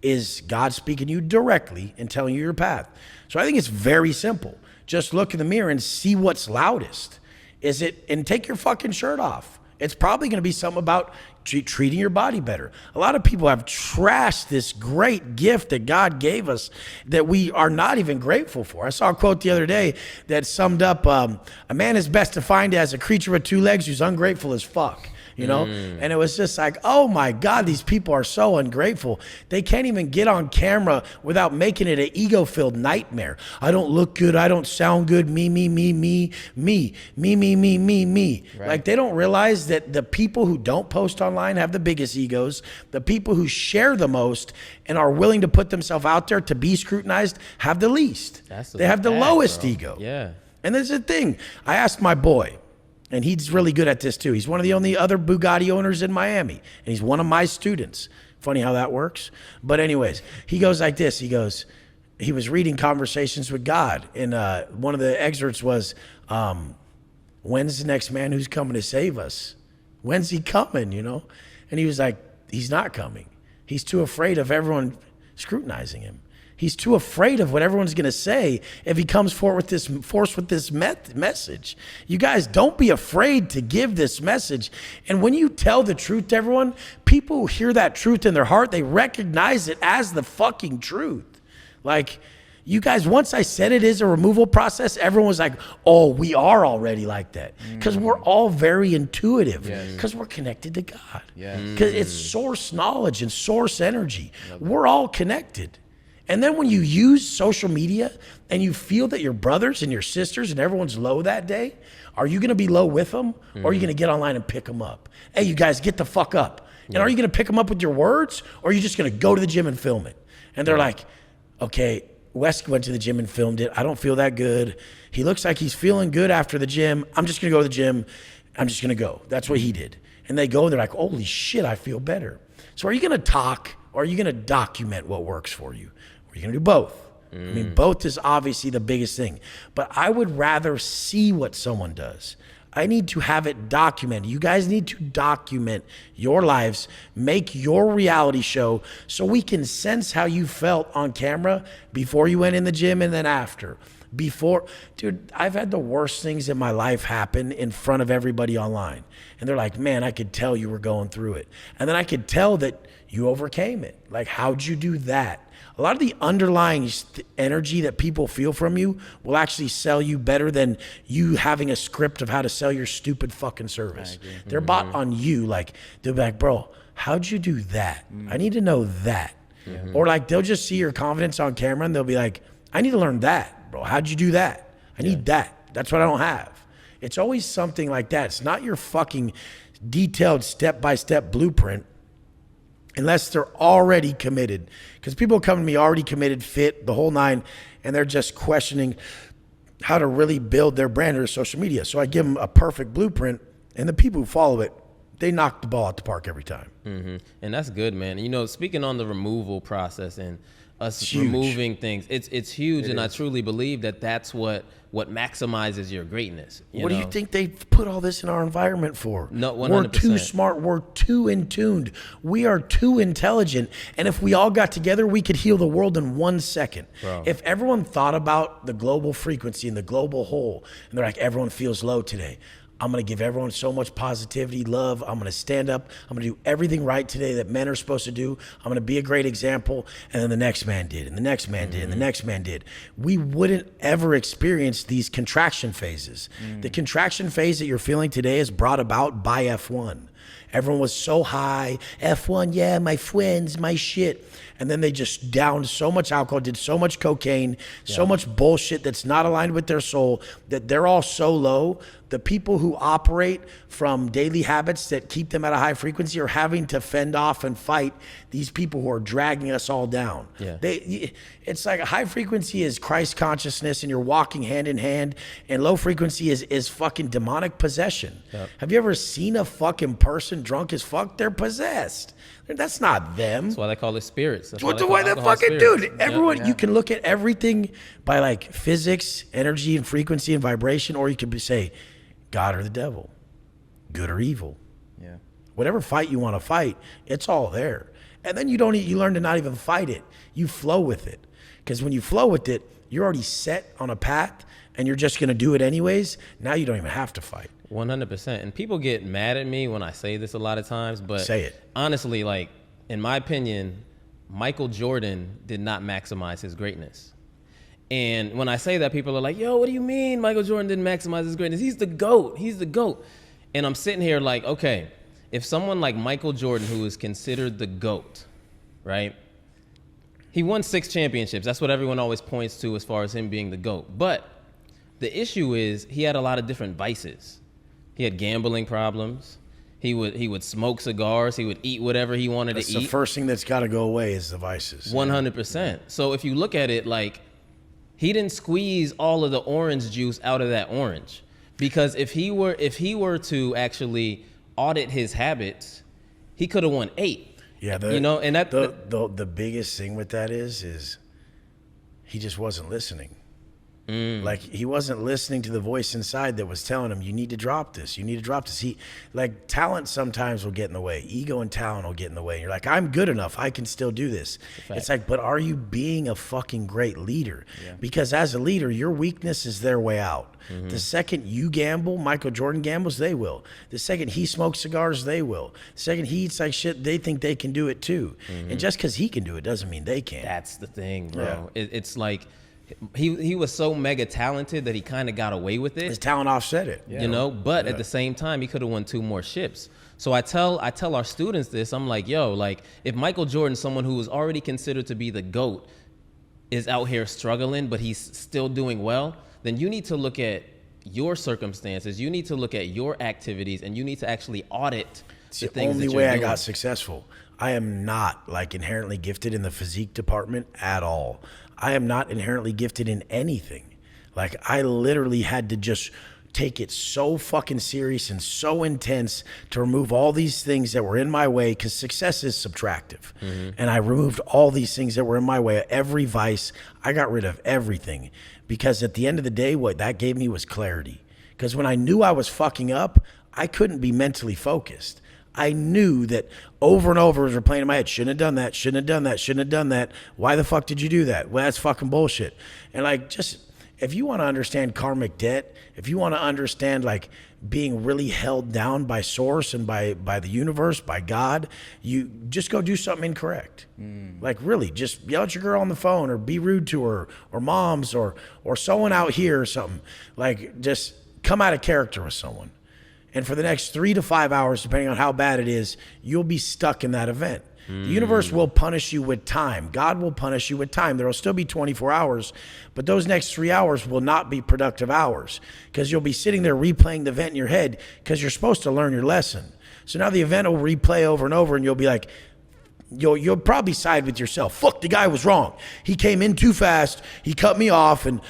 is God speaking to you directly and telling you your path. So I think it's very simple. Just look in the mirror and see what's loudest. And take your fucking shirt off. It's probably going to be something about treating your body better. A lot of people have trashed this great gift that God gave us that we are not even grateful for. I saw a quote the other day that summed up, a man is best defined as a creature with two legs who's ungrateful as fuck. You know, and it was just like, oh my God, these people are so ungrateful. They can't even get on camera without making it an ego-filled nightmare. I don't look good. I don't sound good. Me. Right. Like they don't realize that the people who don't post online have the biggest egos. The people who share the most and are willing to put themselves out there to be scrutinized have the least. They have the lowest ego. Yeah. And there's the thing. I asked my boy, and he's really good at this too. He's one of the only other Bugatti owners in Miami. And he's one of my students. Funny how that works. But anyways, he goes like this. He was reading Conversations with God. And one of the excerpts was, when's the next man who's coming to save us? When's he coming, you know? And he was like, he's not coming. He's too afraid of everyone scrutinizing him. He's too afraid of what everyone's going to say if he comes forth with this message. You guys, don't be afraid to give this message. And when you tell the truth to everyone, people who hear that truth in their heart, they recognize it as the fucking truth. Like, you guys, once I said it is a removal process, everyone was like, oh, we are already like that. Because we're all very intuitive. Because we're connected to God. Because it's source knowledge and source energy. We're all connected. And then when you use social media and you feel that your brothers and your sisters and everyone's low that day, are you going to be low with them? Or are you going to get online and pick them up? Hey, you guys, get the fuck up. And are you going to pick them up with your words? Or are you just going to go to the gym and film it? And they're like, okay, Wes went to the gym and filmed it. I don't feel that good. He looks like he's feeling good after the gym. I'm just going to go to the gym. I'm just going to go. That's what he did. And they go and they're like, holy shit, I feel better. So are you going to talk or are you going to document what works for you? Or are you going to do both? I mean, both is obviously the biggest thing. But I would rather see what someone does. I need to have it documented. You guys need to document your lives, make your reality show so we can sense how you felt on camera before you went in the gym and then after. Dude, I've had the worst things in my life happen in front of everybody online. And they're like, man, I could tell you were going through it. And then I could tell that you overcame it. Like, how'd you do that? A lot of the underlying energy that people feel from you will actually sell you better than you having a script of how to sell your stupid fucking service. They're bought on you. Like, they'll be like, bro, how'd you do that? I need to know that. Or like, they'll just see your confidence on camera and they'll be like, I need to learn that. Bro, how'd you do that? I need that. That's what I don't have. It's always something like that. It's not your fucking detailed step-by-step blueprint unless they're already committed. Because people come to me already committed, fit, the whole nine, and they're just questioning how to really build their brand or social media. So I give them a perfect blueprint, and the people who follow it, they knock the ball out the park every time. And that's good, man. You know, speaking on the removal process and us Huge. removing things, it's huge, and I truly believe that that's what maximizes your greatness. What do you think they put all this in our environment for? No, 100%. We're too smart. We're too in tuned. We are too intelligent. And if we all got together, we could heal the world in 1 second. Bro. If everyone thought about the global frequency and the global whole, and they're like, everyone feels low today. I'm going to give everyone so much positivity, love. I'm going to stand up. I'm going to do everything right today that men are supposed to do. I'm going to be a great example. And then the next man did, and the next man did, and the next man did. We wouldn't ever experience these contraction phases. The contraction phase that you're feeling today is brought about by F1. Everyone was so high. F1, yeah, my friends, my shit. And then they just downed so much alcohol, did so much cocaine, so much bullshit that's not aligned with their soul that they're all so low. The people who operate from daily habits that keep them at a high frequency are having to fend off and fight these people who are dragging us all down. Yeah. It's like a high frequency is Christ consciousness and you're walking hand in hand, and low frequency is fucking demonic possession. Yep. Have you ever seen a fucking person drunk as fuck? They're possessed. That's not them. That's why they call it spirits. That's What they the call way that alcohol fucking spirits. dude? Everyone, you can look at everything by like physics, energy, and frequency and vibration, or you could say God or the devil, good or evil. Yeah. Whatever fight you want to fight, it's all there. And then you learn to not even fight it. You flow with it, because when you flow with it, you're already set on a path, and you're just gonna do it anyways. Now you don't even have to fight. 100%. And people get mad at me when I say this a lot of times, but Say it. honestly, like, in my opinion, Michael Jordan did not maximize his greatness. And when I say that, people are like, yo, what do you mean Michael Jordan didn't maximize his greatness? He's the GOAT. He's the GOAT. And I'm sitting here like, okay, if someone like Michael Jordan, who is considered the GOAT, right? He won 6 championships. That's what everyone always points to as far as him being the GOAT. But the issue is he had a lot of different vices. He had gambling problems. He would smoke cigars. He would eat whatever he wanted to eat. The first thing that's got to go away is the vices. 100%. So if you look at it, like, he didn't squeeze all of the orange juice out of that orange, because if he were to actually audit his habits, he could have won 8. Yeah, and that the biggest thing with that is he just wasn't listening. Like, he wasn't listening to the voice inside that was telling him, you need to drop this. You need to drop this. Like, talent sometimes will get in the way. Ego and talent will get in the way. And you're like, I'm good enough. I can still do this. It's like, but are you being a fucking great leader? Yeah. Because as a leader, your weakness is their way out. The second you gamble, Michael Jordan gambles, they will. The second he smokes cigars, they will. The second he eats like shit, they think they can do it too. And just because he can do it doesn't mean they can. That's the thing, bro. Yeah. It's like, he was so mega talented that he kind of got away with it. His talent offset it. You know, but at the same time, he could have won 2 more ships. So I tell our students this. I'm like, yo, like, if Michael Jordan, someone who was already considered to be the GOAT, is out here struggling, but he's still doing well, then you need to look at your circumstances. You need to look at your activities, and you need to actually audit the things that you're doing. Only way I got successful. I am not like inherently gifted in the physique department at all. I am not inherently gifted in anything. Like, I literally had to just take it so fucking serious and so intense to remove all these things that were in my way, because success is subtractive. And I removed all these things that were in my way, every vice. I got rid of everything, because at the end of the day, what that gave me was clarity. Because when I knew I was fucking up, I couldn't be mentally focused. I knew that over and over as we're playing in my head, shouldn't have done that, shouldn't have done that, shouldn't have done that. Why the fuck did you do that? Well, that's fucking bullshit. And like, just, if you want to understand karmic debt, if you want to understand like being really held down by source and by the universe, by God, you just go do something incorrect. Like really, just yell at your girl on the phone or be rude to her or moms or someone out here or something. Like just come out of character with someone. And for the next 3 to 5 hours, depending on how bad it is, you'll be stuck in that event. The universe will punish you with time. God will punish you with time. There will still be 24 hours, but those next 3 hours will not be productive hours because you'll be sitting there replaying the event in your head because you're supposed to learn your lesson. So now the event will replay over and over and you'll be like, you'll probably side with yourself. Fuck, the guy was wrong. He came in too fast. He cut me off and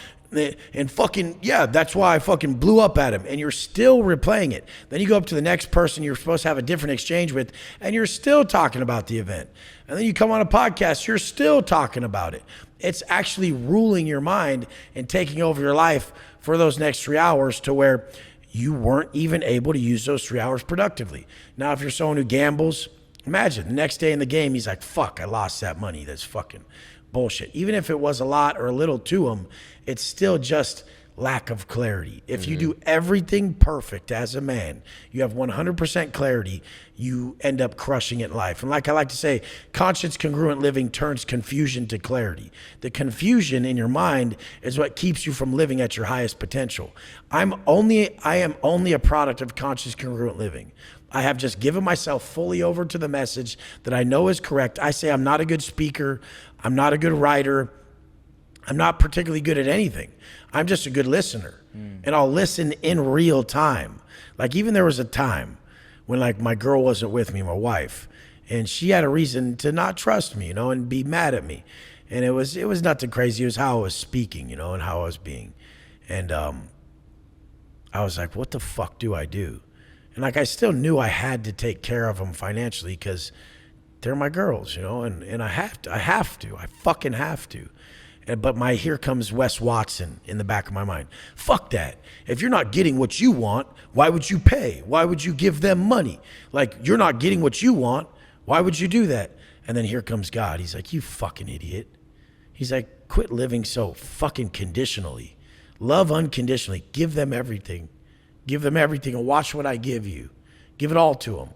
fucking, yeah, that's why I fucking blew up at him. And you're still replaying it. Then you go up to the next person you're supposed to have a different exchange with, and you're still talking about the event. And then you come on a podcast, you're still talking about it. It's actually ruling your mind and taking over your life for those next 3 hours to where you weren't even able to use those 3 hours productively. Now, if you're someone who gambles, imagine the next day in the game, he's like, fuck, I lost that money. That's fucking bullshit. Even if it was a lot or a little to him, it's still just lack of clarity. If you do everything perfect as a man, you have 100% clarity, you end up crushing it in life. And like I like to say, conscience congruent living turns confusion to clarity. The confusion in your mind is what keeps you from living at your highest potential. I am only a product of conscious congruent living. I have just given myself fully over to the message that I know is correct. I say I'm not a good speaker. I'm not a good writer. I'm not particularly good at anything. I'm just a good listener. And I'll listen in real time. Like even there was a time when like my girl wasn't with me, my wife, and she had a reason to not trust me, and be mad at me. And it was nothing crazy. It was how I was speaking, and how I was being. And I was like, what the fuck do I do? And like I still knew I had to take care of them financially because they're my girls, and I have to. I fucking have to. But here comes Wes Watson in the back of my mind. Fuck that. If you're not getting what you want, why would you pay? Why would you give them money? Like, you're not getting what you want. Why would you do that? And then here comes God. He's like, you fucking idiot. He's like, quit living so fucking conditionally. Love unconditionally. Give them everything. Give them everything and watch what I give you. Give it all to them.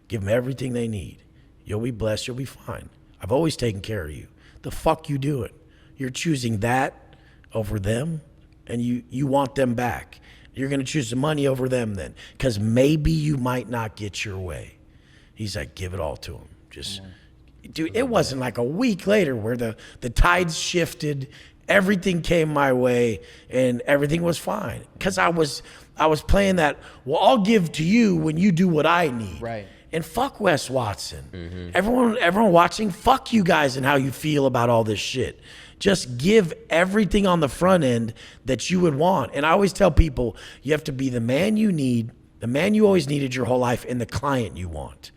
Give them everything they need. You'll be blessed. You'll be fine. I've always taken care of you. The fuck you doing? You're choosing that over them, and you want them back. You're going to choose the money over them then, because maybe you might not get your way. He's like, give it all to him. Just, dude, it wasn't like a week later where the tides shifted, everything came my way, and everything was fine. Because I was playing that, well, I'll give to you when you do what I need. Right. And fuck Wes Watson. Everyone watching, fuck you guys and how you feel about all this shit. Just give everything on the front end that you would want. And I always tell people, you have to be the man you need, the man you always needed your whole life, and the client you want.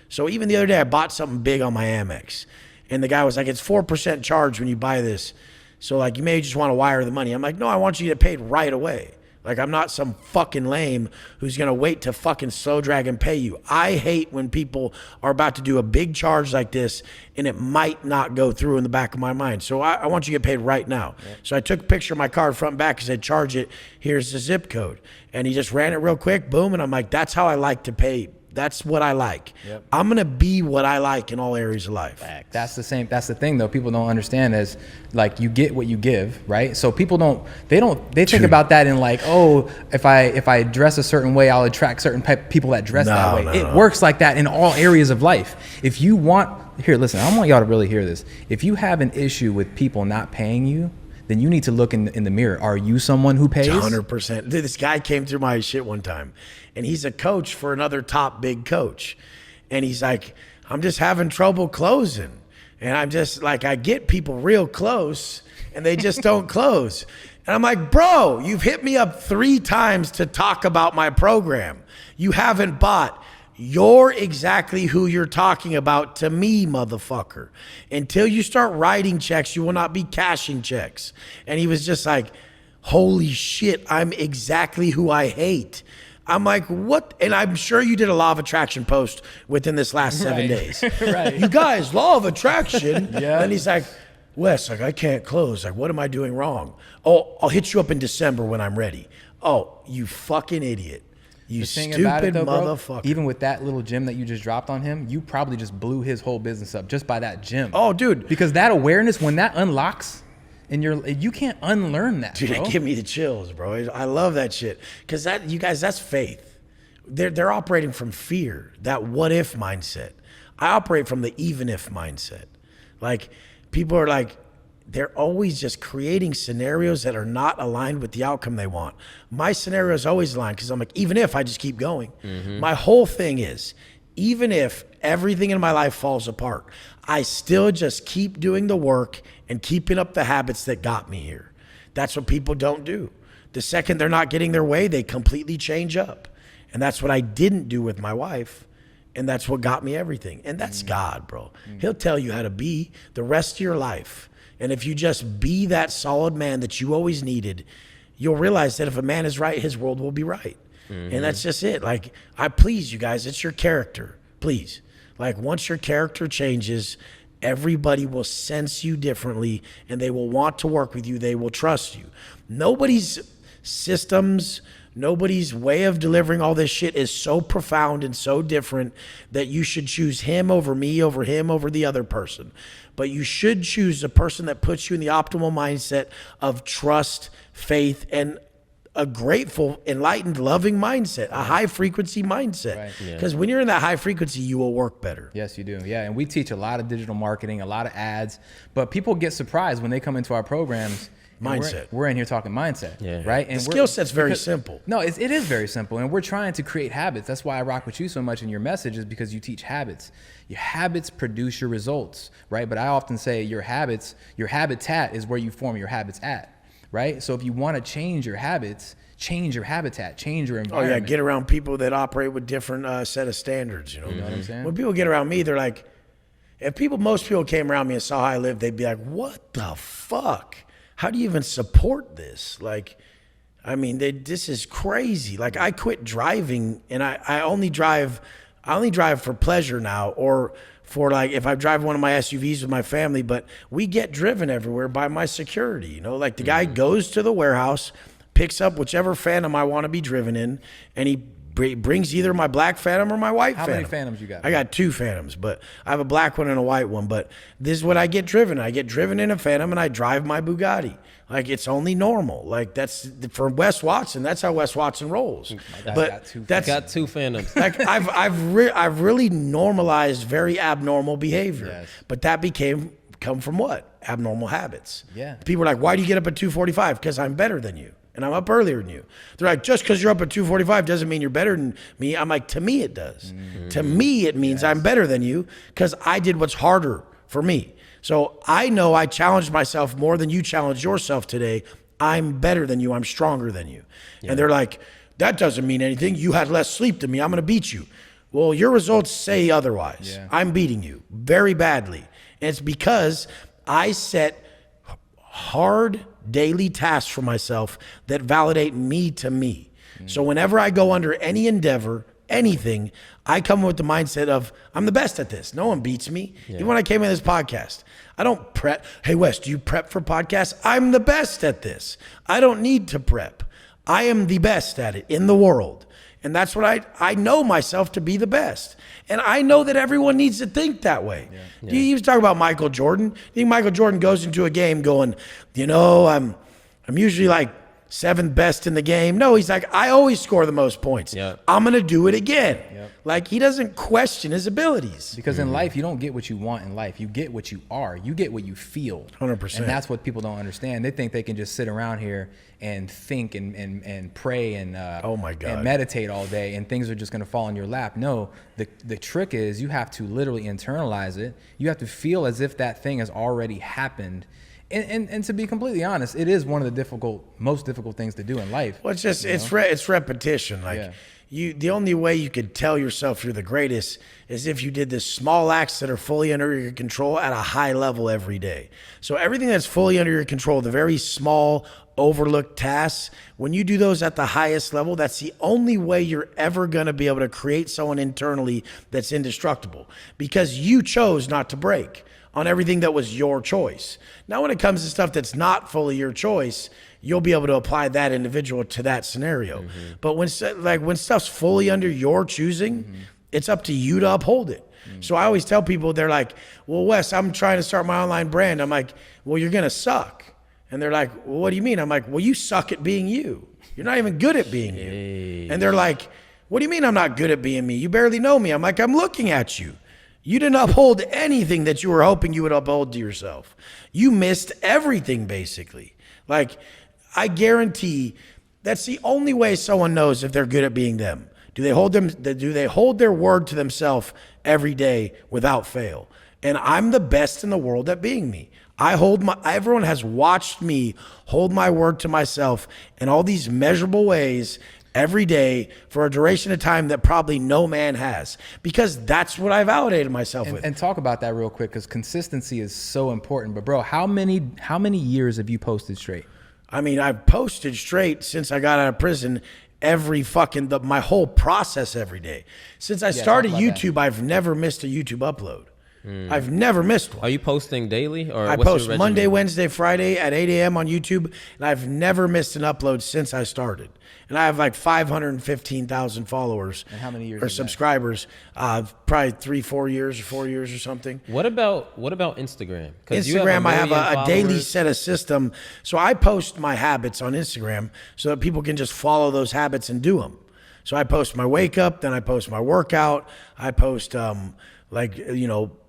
So even the other day, I bought something big on my Amex. And the guy was like, it's 4% charge when you buy this. So like, you may just want to wire the money. I'm like, no, I want you to get paid right away. Like, I'm not some fucking lame who's going to wait to fucking slow drag and pay you. I hate when people are about to do a big charge like this and it might not go through in the back of my mind. So I want you to get paid right now. Yep. So I took a picture of my card front and back and said, charge it. Here's the zip code. And he just ran it real quick. Boom. And I'm like, that's how I like to pay. That's what I like. Yep. I'm going to be what I like in all areas of life. That's the thing though. People don't understand is like, you get what you give, right? So people they think about that in like, oh, if I dress a certain way, I'll attract certain people that dress that way. It works like that in all areas of life. If you listen, I want y'all to really hear this. If you have an issue with people not paying you, then you need to look in the mirror. Are you someone who pays? 100%. Dude, this guy came through my shit one time, and he's a coach for another top big coach. And he's like, I'm just having trouble closing. And I'm just like, I get people real close, and they just don't close. And I'm like, bro, you've hit me up 3 times to talk about my program. You haven't bought. You're exactly who you're talking about to me, motherfucker. Until you start writing checks, you will not be cashing checks. And he was just like, holy shit, I'm exactly who I hate. I'm like, what? And I'm sure you did a law of attraction post within this last 7 days. Right. You guys, law of attraction. Yeah. And he's like, Wes, like, I can't close. Like, what am I doing wrong? Oh, I'll hit you up in December when I'm ready. Oh, you fucking idiot. You stupid motherfucker. Even with that little gem that you just dropped on him, you probably just blew his whole business up just by that gem. Oh, dude. Because that awareness, when that unlocks, and you can't unlearn that, Dude, bro. it give me the chills, bro. I love that shit. Because that, you guys, that's faith. They're operating from fear, that what if mindset. I operate from the even if mindset. Like, people are like, they're always just creating scenarios that are not aligned with the outcome they want. My scenario is always aligned because I'm like, even if I just keep going. My whole thing is, even if everything in my life falls apart, I still just keep doing the work and keeping up the habits that got me here. That's what people don't do. The second they're not getting their way, they completely change up. And that's what I didn't do with my wife. And that's what got me everything. And that's God, bro. He'll tell you how to be the rest of your life. And if you just be that solid man that you always needed, you'll realize that if a man is right, his world will be right. And that's just it. Like, I please you guys, it's your character. Please. Like, once your character changes, everybody will sense you differently and they will want to work with you. They will trust you. Nobody's systems, nobody's way of delivering all this shit is so profound and so different that you should choose him over me, over him, over the other person. But you should choose the person that puts you in the optimal mindset of trust, faith, and a grateful, enlightened, loving mindset, a high frequency mindset. Because when you're in that high frequency, you will work better. Yes, you do. Yeah, and we teach a lot of digital marketing, a lot of ads, but people get surprised when they come into our programs. Mindset. We're in here talking mindset, right? And the skill set's very simple. No, it is very simple, and we're trying to create habits. That's why I rock with you so much in your message, is because you teach habits. Your habits produce your results, right? But I often say your habits, your habitat is where you form your habits at, right? So if you want to change your habits, change your habitat, change your environment. Oh yeah, get around people that operate with different set of standards. You know what I'm saying? When people get around me, they're like, most people came around me and saw how I lived, they'd be like, "What the fuck? How do you even support this?" Like, I mean, this is crazy. Like, I quit driving, and I only drive for pleasure now, or for, like, if I drive one of my SUVs with my family. But we get driven everywhere by my security. You know, like, the guy goes to the warehouse, picks up whichever Phantom I want to be driven in, and he brings either my black Phantom or my white Phantom. How many Phantoms you got? I got 2 Phantoms, but I have a black one and a white one. But this is what I get driven. I get driven in a Phantom and I drive my Bugatti. Like, it's only normal. Like, that's for Wes Watson. That's how Wes Watson rolls. But got 2 Phantoms. Like, I've really normalized very abnormal behavior. Yes. But that come from what? Abnormal habits. Yeah. People are like, "Why do you get up at 2:45?" Because I'm better than you. And I'm up earlier than you. They're like, just because you're up at 2:45 doesn't mean you're better than me. I'm like, to me it does. To me it means I'm better than you because I did what's harder for me. So I know I challenged myself more than you challenged yourself today. I'm better than you. I'm stronger than you. And they're like, that doesn't mean anything. You had less sleep than me. I'm going to beat you. Well, your results say otherwise. I'm beating you very badly. And it's because I set hard daily tasks for myself that validate me to me. So whenever I go under any endeavor, anything, I come with the mindset of, I'm the best at this. No one beats me. Even when I came in this podcast, I don't prep. Hey, Wes, do you prep for podcasts? I'm the best at this. I don't need to prep. I am the best at it in the world. And that's what I know myself to be the best. And I know that everyone needs to think that way. You talk about Michael Jordan. You think Michael Jordan goes into a game going, I'm usually like 7th best in the game. No, he's like, I always score the most points. I'm going to do it again. Like, he doesn't question his abilities. Because in life, you don't get what you want in life. You get what you are. You get what you feel. 100%. And that's what people don't understand. They think they can just sit around here and think and pray and oh my God, and meditate all day and things are just going to fall in your lap. No, the trick is you have to literally internalize it. You have to feel as if that thing has already happened. And to be completely honest, it is one of the most difficult things to do in life. Well, it's just it's repetition. Like, the only way you could tell yourself you're the greatest is if you did the small acts that are fully under your control at a high level every day. So everything that's fully under your control, the very small, overlooked tasks, when you do those at the highest level, that's the only way you're ever going to be able to create someone internally that's indestructible, because you chose not to break on everything that was your choice. Now, when it comes to stuff that's not fully your choice, you'll be able to apply that individual to that scenario. But when stuff's fully under your choosing, it's up to you to uphold it. So I always tell people, they're like, well, Wes, I'm trying to start my online brand. I'm like, well, you're going to suck. And they're like, well, what do you mean? I'm like, well, you suck at being you. You're not even good at being you. And they're like, what do you mean I'm not good at being me? You barely know me. I'm like, I'm looking at you. You didn't uphold anything that you were hoping you would uphold to yourself. You missed everything, basically. Like, I guarantee that's the only way someone knows if they're good at being them. Do they hold their word to themselves every day without fail? And I'm the best in the world at being me. Everyone has watched me hold my word to myself in all these measurable ways every day for a duration of time that probably no man has, because that's what I validated myself with. And talk about that real quick, because consistency is so important. But bro, how many years have you posted straight? I mean, I've posted straight since I got out of prison. My whole process every day. Since I started YouTube, I've never missed a YouTube upload. I've never missed one. Are you posting daily? Or I post Monday, Wednesday, Friday at 8 a.m. on YouTube, and I've never missed an upload since I started. And I have like 515,000 followers. And how many years or subscribers? Probably 4 years or something. What about Instagram? Instagram, I have a daily set of system. So I post my habits on Instagram so that people can just follow those habits and do them. So I post my wake up, then I post my workout. I post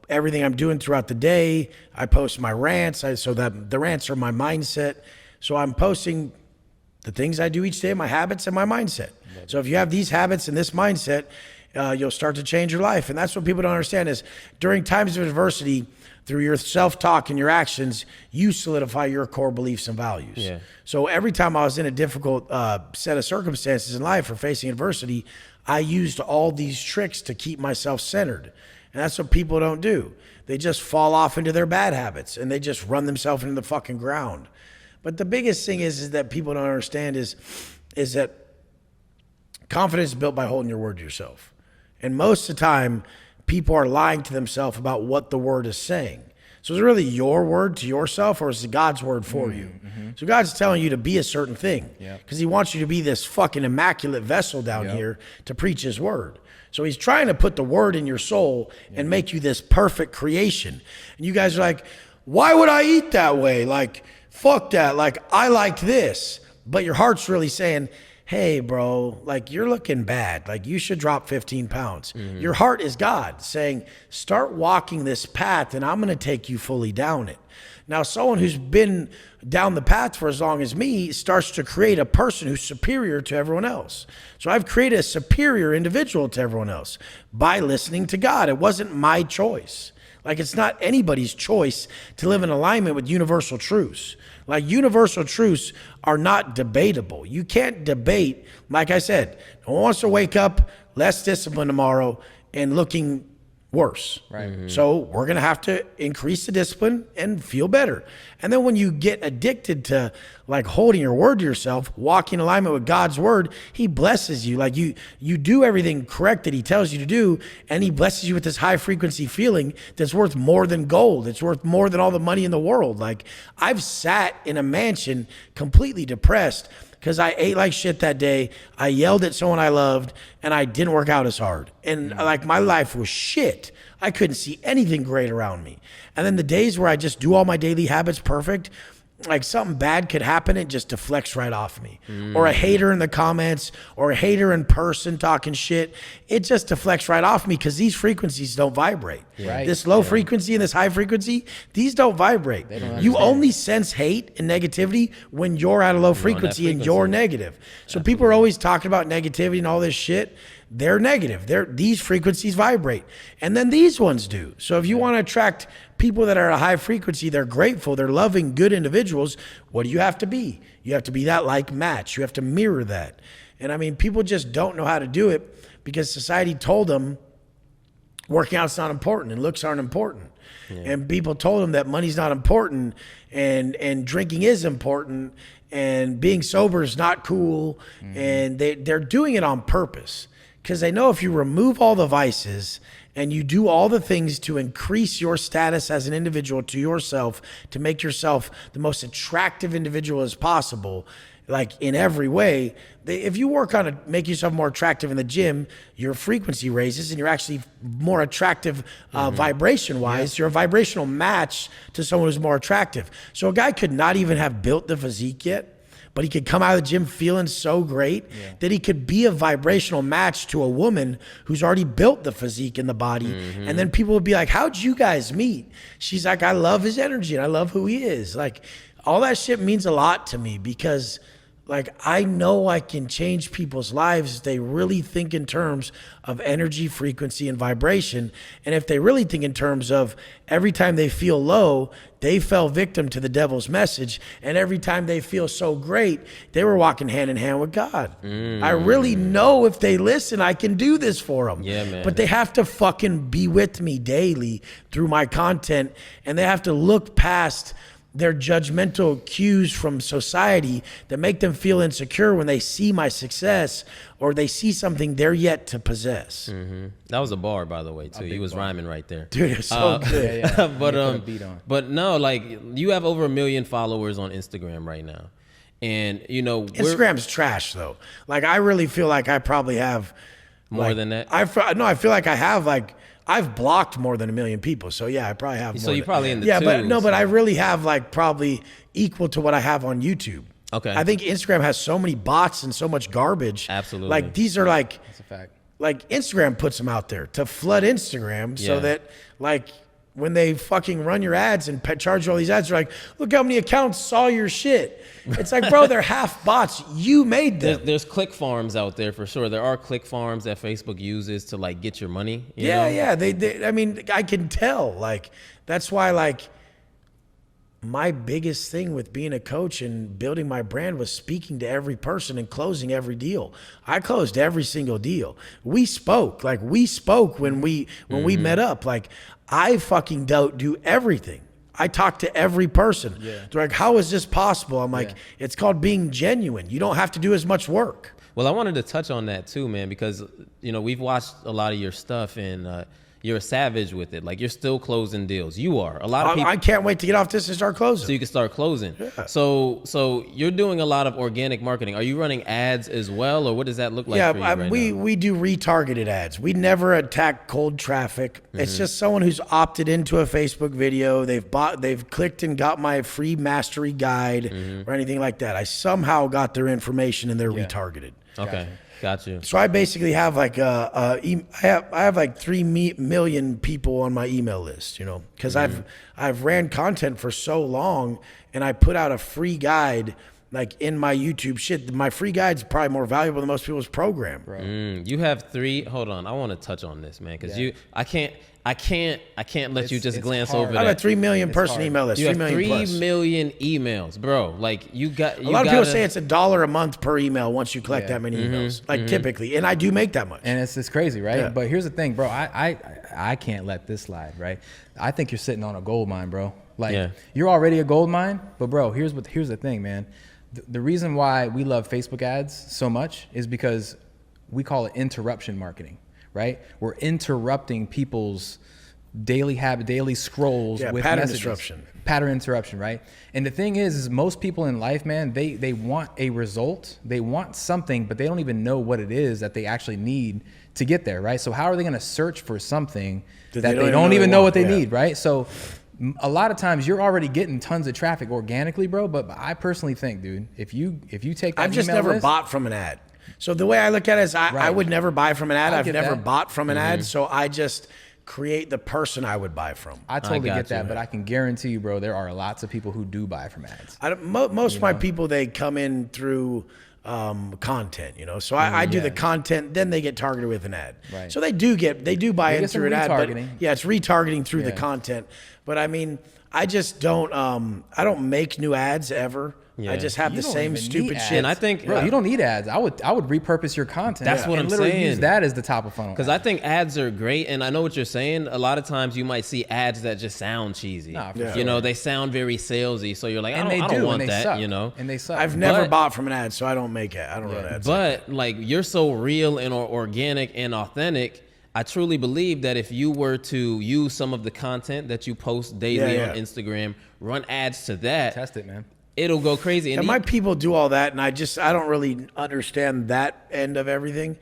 everything I'm doing throughout the day. I post my rants, so that the rants are my mindset. So I'm posting the things I do each day, my habits and my mindset. So if you have these habits and this mindset, you'll start to change your life. And that's what people don't understand is during times of adversity, through your self-talk and your actions, you solidify your core beliefs and values. Yeah. So every time I was in a difficult set of circumstances in life or facing adversity, I used all these tricks to keep myself centered. And that's what people don't do. They just fall off into their bad habits and they just run themselves into the fucking ground. But the biggest thing is that people don't understand is that confidence is built by holding your word to yourself. And most of the time, people are lying to themselves about what the word is saying. So is it really your word to yourself, or is it God's word for you? So God's telling you to be a certain thing because he wants you to be this fucking immaculate vessel down here to preach his word. So he's trying to put the word in your soul and make you this perfect creation. And you guys are like, why would I eat that way? Like, fuck that. Like, I like this. But your heart's really saying, hey, bro, like, you're looking bad. Like, you should drop 15 pounds. Your heart is God saying, start walking this path and I'm going to take you fully down it. Now, someone who's been down the path for as long as me starts to create a person who's superior to everyone else. So I've created a superior individual to everyone else by listening to God. It wasn't my choice. Like, it's not anybody's choice to live in alignment with universal truths. Like, universal truths are not debatable. You can't debate. Like I said, no one wants to wake up less disciplined tomorrow and looking worse. Right. So we're going to have to increase the discipline and feel better. And then when you get addicted to like holding your word to yourself, walking in alignment with God's word, he blesses you. Like you do everything correct that he tells you to do. And he blesses you with this high frequency feeling that's worth more than gold. It's worth more than all the money in the world. Like, I've sat in a mansion completely depressed because I ate like shit that day. I yelled at someone I loved and I didn't work out as hard. And like, my life was shit. I couldn't see anything great around me. And then the days where I just do all my daily habits perfect, like something bad could happen, it just deflects right off me. Or a hater in the comments or a hater in person talking shit, it just deflects right off me because these frequencies don't vibrate. Right. This low frequency and this high frequency, these don't vibrate. You only sense hate and negativity when you're at a low frequency and you're negative. So people are always talking about negativity and all this shit. They're negative. These frequencies vibrate. And then these ones do. So if you want to attract people that are at a high frequency, they're grateful, they're loving, good individuals, what do you have to be? You have to be that like match. You have to mirror that. And I mean, people just don't know how to do it because society told them working out's not important and looks aren't important. And people told him that money's not important and drinking is important and being sober is not cool. And they're doing it on purpose because they know if you remove all the vices and you do all the things to increase your status as an individual to yourself, to make yourself the most attractive individual as possible, like in every way, if you work on it, make yourself more attractive in the gym, your frequency raises and you're actually more attractive vibration wise. You're a vibrational match to someone who's more attractive. So a guy could not even have built the physique yet, but he could come out of the gym feeling so great that he could be a vibrational match to a woman who's already built the physique in the body. And then people would be like, how'd you guys meet? She's like, I love his energy and I love who he is. Like, all that shit means a lot to me because like, I know I can change people's lives if they really think in terms of energy, frequency, and vibration. And if they really think in terms of every time they feel low, they fell victim to the devil's message. And every time they feel so great, they were walking hand in hand with God. I really know if they listen, I can do this for them. Yeah, man. But they have to fucking be with me daily through my content. And they have to look past their judgmental cues from society that make them feel insecure when they see my success or they see something they're yet to possess. That was a bar, by the way, too. He was rhyming right there. Dude, it's so good. But no, like you have over 1 million followers on Instagram right now. And you know, Instagram's trash though. Like I really feel like I probably have more than that. I feel like I have like I've blocked more than 1 million people. So yeah, I probably have more. So you're probably in the twos. But I really have like probably equal to what I have on YouTube. Okay. I think Instagram has so many bots and so much garbage. Absolutely. Like these are like, That's a fact. Like Instagram puts them out there to flood Instagram so that like when they fucking run your ads and charge you all these ads, they're like, look how many accounts saw your shit. It's like, bro, they're half bots. You made them. There's click farms out there for sure. There are click farms that Facebook uses to like get your money. You know? Yeah. They, I mean, I can tell. Like, that's why, like, my biggest thing with being a coach and building my brand was speaking to every person and closing every deal. I closed every single deal. We spoke when we met up. Like, I fucking do everything. I talk to every person. They're like, how is this possible? I'm like, it's called being genuine. You don't have to do as much work. Well, I wanted to touch on that too, man, because, you know, we've watched a lot of your stuff and you're a savage with it. Like, you're still closing deals. You are. A lot of people. I can't wait to get off this and start closing. So you can start closing. Yeah. So you're doing a lot of organic marketing. Are you running ads as well, or what does that look like for you right now? We do retargeted ads. We never attack cold traffic. It's just someone who's opted into a Facebook video. They've clicked and got my free mastery guide or anything like that. I somehow got their information and they're retargeted. Okay. Got you. So I basically have like I have like 3 million people on my email list, you know, because I've ran content for so long, and I put out a free guide like in my YouTube shit. My free guide's probably more valuable than most people's program. You have 3. Hold on, I want to touch on this, man, because I can't let you just glance over that. I have a 3 million person email list. You have 3 million emails, bro. Like you got. A lot of people say it's $1 a month per email once you collect that many emails. Like typically, and I do make that much. And it's crazy, right? Yeah. But here's the thing, bro. I can't let this slide, right? I think you're sitting on a gold mine, bro. Like you're already a gold mine, but bro, here's the thing, man. The reason why we love Facebook ads so much is because we call it interruption marketing. Right? We're interrupting people's daily scrolls with pattern messages. disruption. Pattern interruption, right? And the thing is most people in life, man, they want a result. They want something, but they don't even know what it is that they actually need to get there, right? So how are they going to search for something that they don't even know what they need, right? So a lot of times you're already getting tons of traffic organically, bro, but I personally think, dude, if you take that I've just never bought from an ad. So the way I look at it is I would never buy from an ad. I've never bought from an ad. So I just create the person I would buy from. I totally get that, but I can guarantee you, bro, there are lots of people who do buy from ads. Most of my people, they come in through content, you know. So I do the content, then they get targeted with an ad. Right. So they do buy in through an ad. But it's retargeting through the content. But I mean, I just don't I don't make new ads ever. Yeah. I just have You the don't same even stupid need shit. And I think, Bro, you don't need ads. I would repurpose your content. That's what and I'm literally saying. Use that as the top of funnel. because I think ads are great, and I know what you're saying. A lot of times you might see ads that just sound cheesy. Nah, for Yeah. You know, they sound very salesy, so you're like, and I they don't do, want and they that. suck. You know, and they suck. I've never But- bought from an ad, so I don't make it. I don't run ads. but like you're so real and organic and authentic. I truly believe that if you were to use some of the content that you post daily Yeah, on yeah. Instagram, run ads to that, Test it, man. it'll go crazy. And my people do all that, and I don't really understand that end of everything,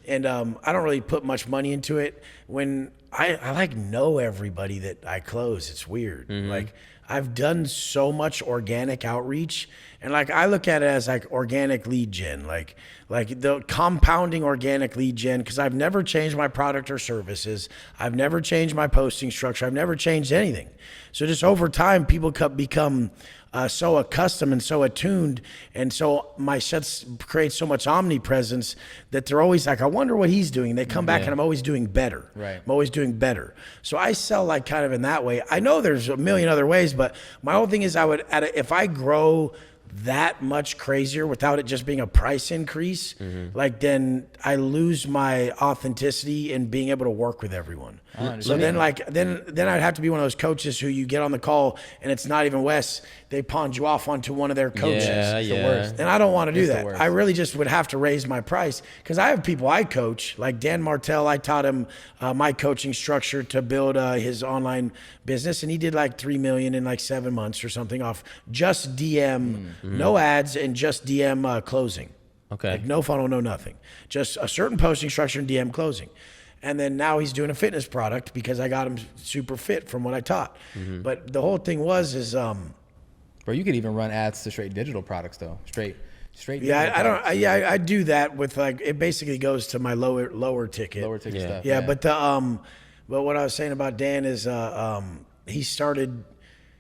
and I don't really put much money into it. When I like know everybody that I close, it's weird. Like I've done so much organic outreach, and like I look at it as like organic lead gen, like the compounding organic lead gen, because I've never changed my product or services. I've never changed my posting structure. I've never changed anything. So just over time, people become so accustomed and so attuned, and so my sets create so much omnipresence that they're always like, I wonder what he's doing. They come back and I'm always doing better. Right. I'm always doing better. So I sell like kind of in that way. I know there's a million other ways, but my whole thing is if I grow that much crazier without it just being a price increase, like then I lose my authenticity in being able to work with everyone. So then then I'd have to be one of those coaches who you get on the call and it's not even Wes. They pawned you off onto one of their coaches. Yeah, It's the yeah. worst. And I don't want to do It's the that. worst. I really just would have to raise my price because I have people I coach, like Dan Martell. I taught him my coaching structure to build his online business, and he did like 3 million in like 7 months or something off just DM, no ads, and just DM closing. Okay. Like no funnel, no nothing. Just a certain posting structure and DM closing. And then now he's doing a fitness product because I got him super fit from what I taught. But the whole thing is Bro, you could even run ads to straight digital products though. Straight. yeah, digital I don't. products. I do that with like it basically goes to my lower ticket. Lower ticket Yeah. stuff. Yeah, but what I was saying about Dan is he started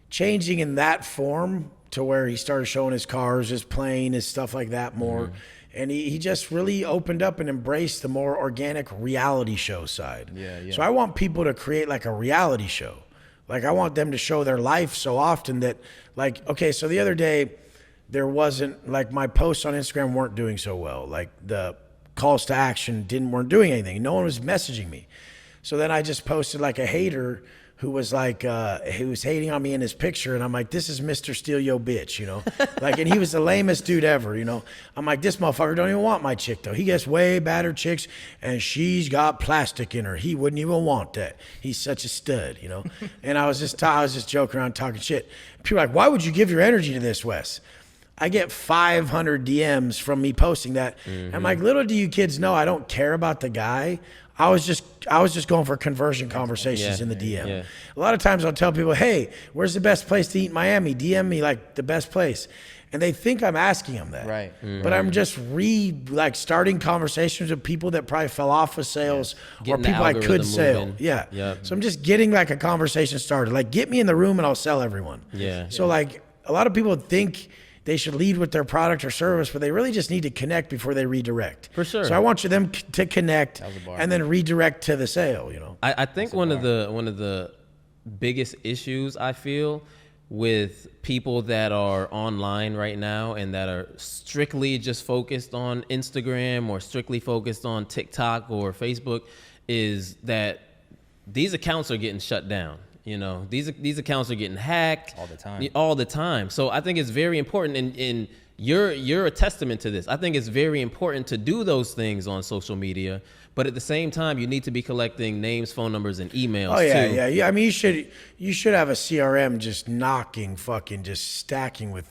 changing in that form to where he started showing his cars, his plane, his stuff like that more. And he just really opened up and embraced the more organic reality show side. Yeah. So I want people to create like a reality show. Like I want them to show their life so often that like, okay, so the other day there wasn't like my posts on Instagram weren't doing so well. Like the calls to action weren't doing anything. No one was messaging me. So then I just posted like a hater who was like, who was hating on me in his picture. And I'm like, this is Mr. Steal Yo Bitch, you know? Like, and he was the lamest dude ever, you know? I'm like, this motherfucker don't even want my chick though. He gets way better chicks and she's got plastic in her. He wouldn't even want that. He's such a stud, you know? And I was just joking around talking shit. People are like, why would you give your energy to this, Wes? I get 500 DMs from me posting that. I'm like, little do you kids know, I don't care about the guy. I was just going for conversion conversations in the DM. Yeah. A lot of times I'll tell people, hey, where's the best place to eat in Miami? DM me like the best place. And they think I'm asking them that. Right. But I'm just starting conversations with people that probably fell off of sales or Getting the people I could algorithm sell. moving. Yeah. Yep. So I'm just getting like a conversation started. Like get me in the room and I'll sell everyone. Yeah. So like a lot of people think they should lead with their product or service, but they really just need to connect before they redirect. For sure. So I want them to connect was a bar. and then redirect to the sale, you know? I think one of the biggest issues I feel with people that are online right now and that are strictly just focused on Instagram or strictly focused on TikTok or Facebook is that these accounts are getting shut down. You know, these accounts are getting hacked all the time. So I think it's very important, and you're a testament to this. I think it's very important to do those things on social media, but at the same time, you need to be collecting names, phone numbers, and emails. Oh yeah, too. yeah. I mean, you should have a CRM just just stacking with.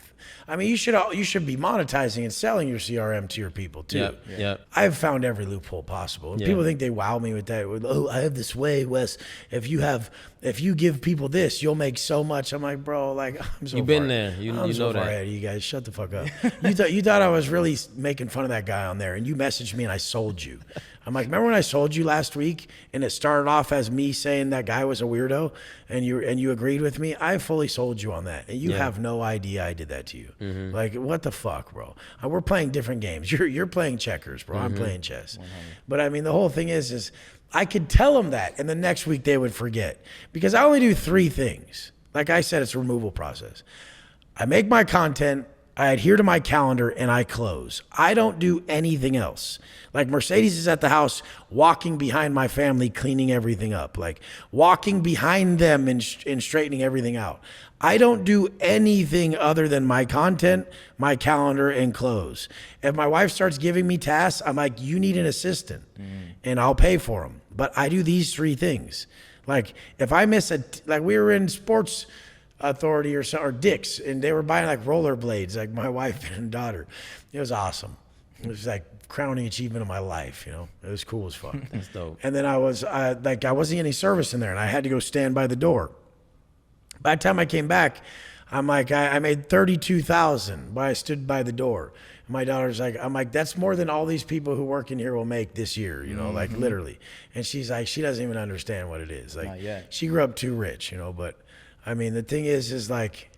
I mean, you should be monetizing and selling your CRM to your people too. Yep. I've found every loophole possible. And people think they wow me with that. Oh, I have this way, Wes. If you give people this, you'll make so much. I'm like, bro, like I'm so You've been far- there. You I'm so know far that. ahead of you guys. Shut the fuck up. You thought I was really making fun of that guy on there, and you messaged me and I sold you. I'm like, remember when I sold you last week and it started off as me saying that guy was a weirdo and you agreed with me? I fully sold you on that. And you have no idea I did that to you. Like, what the fuck, bro? We're playing different games. You're playing checkers, bro. I'm playing chess. 100. But I mean, the whole thing is I could tell them that and the next week they would forget because I only do 3 things. Like I said, it's a removal process. I make my content, I adhere to my calendar, and I close. I don't do anything else. Like Mercedes is at the house walking behind my family, cleaning everything up, like walking behind them and straightening everything out. I don't do anything other than my content, my calendar, and close. If my wife starts giving me tasks, I'm like, you need an assistant, and I'll pay for them. But I do these 3 things. Like if I miss like we were in Sports Authority or Dick's, and they were buying like rollerblades, like my wife and daughter. It was awesome. It was like crowning achievement of my life, you know. It was cool as fuck. That's dope. And then I wasn't any service in there, and I had to go stand by the door. By the time I came back, I'm like, I made $32,000 while I stood by the door. And my daughter's like, I'm like, that's more than all these people who work in here will make this year, you know, like literally. And she's like, she doesn't even understand what it is. Like, Not yet. she grew up too rich, you know. But I mean, the thing is like,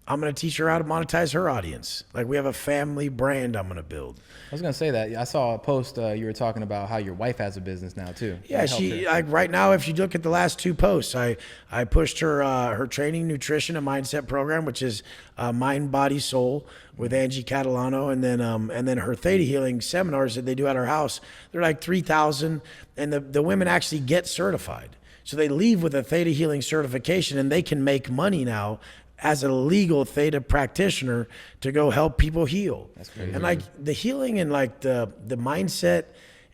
I'm gonna teach her how to monetize her audience. Like, we have a family brand I'm gonna build. I was gonna say that. I saw a post you were talking about how your wife has a business now too. Yeah, like right now, if you look at the last 2 posts, I pushed her her training, nutrition, and mindset program, which is Mind, Body, Soul with Angie Catalano, and then her theta healing seminars that they do at our house. They're like 3,000, and the women actually get certified. So they leave with a theta healing certification, and they can make money now as a legal theta practitioner to go help people heal. That's crazy. And like the healing and like the mindset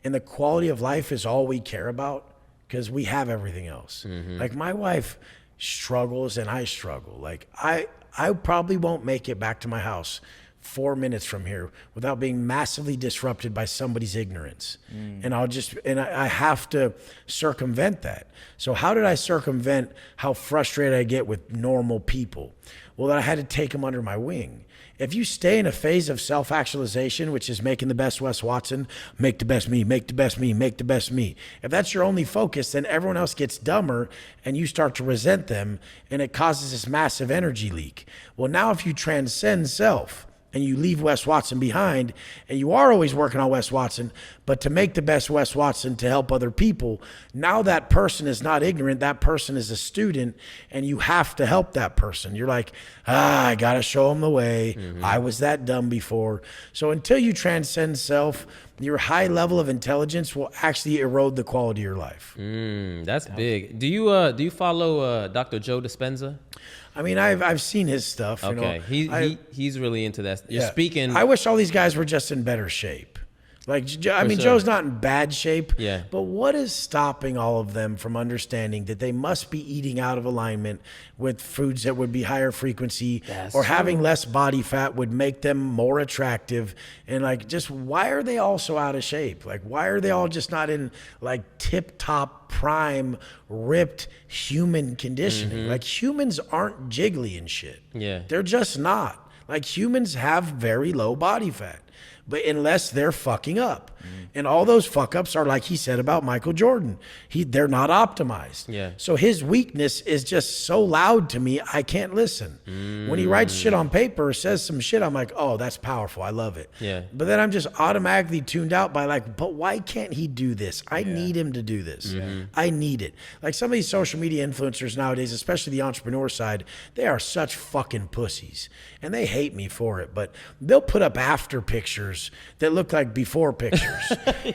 and the quality of life is all we care about, because we have everything else. Like my wife struggles and I struggle. Like I probably won't make it back to my house 4 minutes from here without being massively disrupted by somebody's ignorance. And I have to circumvent that. So how did I circumvent how frustrated I get with normal people? Well, I had to take them under my wing. If you stay in a phase of self-actualization, which is making the best Wes Watson, make the best me, make the best me, make the best me. If that's your only focus, then everyone else gets dumber and you start to resent them, and it causes this massive energy leak. Well, now if you transcend self, and you leave Wes Watson behind, and you are always working on Wes Watson, but to make the best Wes Watson to help other people, now that person is not ignorant, that person is a student, and you have to help that person. You're like, I gotta show them the way. I was that dumb before. So until you transcend self, your high level of intelligence will actually erode the quality of your life. That's big. Do you follow Dr. Joe Dispenza? I mean, I've seen his stuff. Okay, you know, he's really into that. You're speaking. I wish all these guys were just in better shape. Like, I mean, sure. Joe's not in bad shape. Yeah. But what is stopping all of them from understanding that they must be eating out of alignment with foods that would be higher frequency, or having less body fat would make them more attractive? And like, just why are they all so out of shape? Like, why are they all just not in like tip top prime ripped human conditioning? Like, humans aren't jiggly and shit. Yeah. They're just not. Like, humans have very low body fat, but unless they're fucking up. And all those fuck ups are like he said about Michael Jordan. They're not optimized. Yeah. So his weakness is just so loud to me, I can't listen. When he writes shit on paper or says some shit, I'm like, oh, that's powerful. I love it. Yeah. But then I'm just automatically tuned out by like, but why can't he do this? I need him to do this. I need it. Like some of these social media influencers nowadays, especially the entrepreneur side, they are such fucking pussies. And they hate me for it, but they'll put up after pictures that look like before pictures.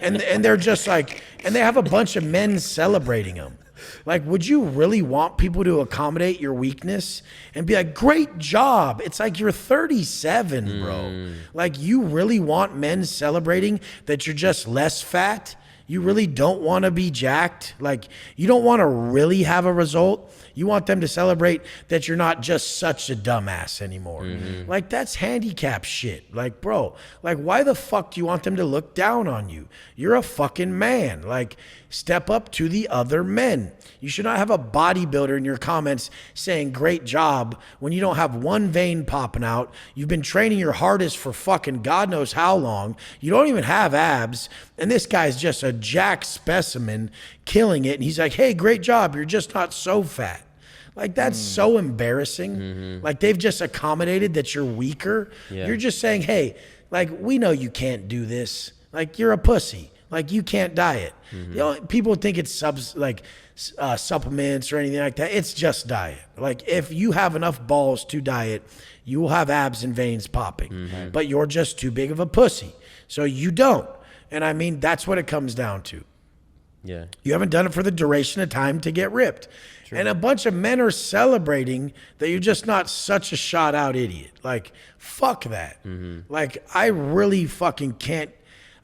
and they're just like, and they have a bunch of men celebrating them. Like, would you really want people to accommodate your weakness and be like, great job? It's like, you're 37, bro. Like, you really want men celebrating that you're just less fat? You really don't want to be jacked? Like, you don't want to really have a result? You want them to celebrate that you're not just such a dumbass anymore. Like, that's handicap shit. Like, bro, like, why the fuck do you want them to look down on you? You're a fucking man. Like, step up to the other men. You should not have a bodybuilder in your comments saying great job when you don't have one vein popping out. You've been training your hardest for fucking God knows how long. You don't even have abs. And this guy's just a jack specimen killing it. And he's like, hey, great job. You're just not so fat. Like, that's so embarrassing. Like, they've just accommodated that you're weaker. Yeah. You're just saying, hey, like, we know you can't do this. Like, you're a pussy. Like you can't diet. People think it's supplements or anything like that. It's just diet. Like if you have enough balls to diet, you will have abs and veins popping. But you're just too big of a pussy. So you don't. And I mean, that's what it comes down to. Yeah. You haven't done it for the duration of time to get ripped. True. And a bunch of men are celebrating that you're just not such a shot out idiot. Like, fuck that. Like, I really fucking can't.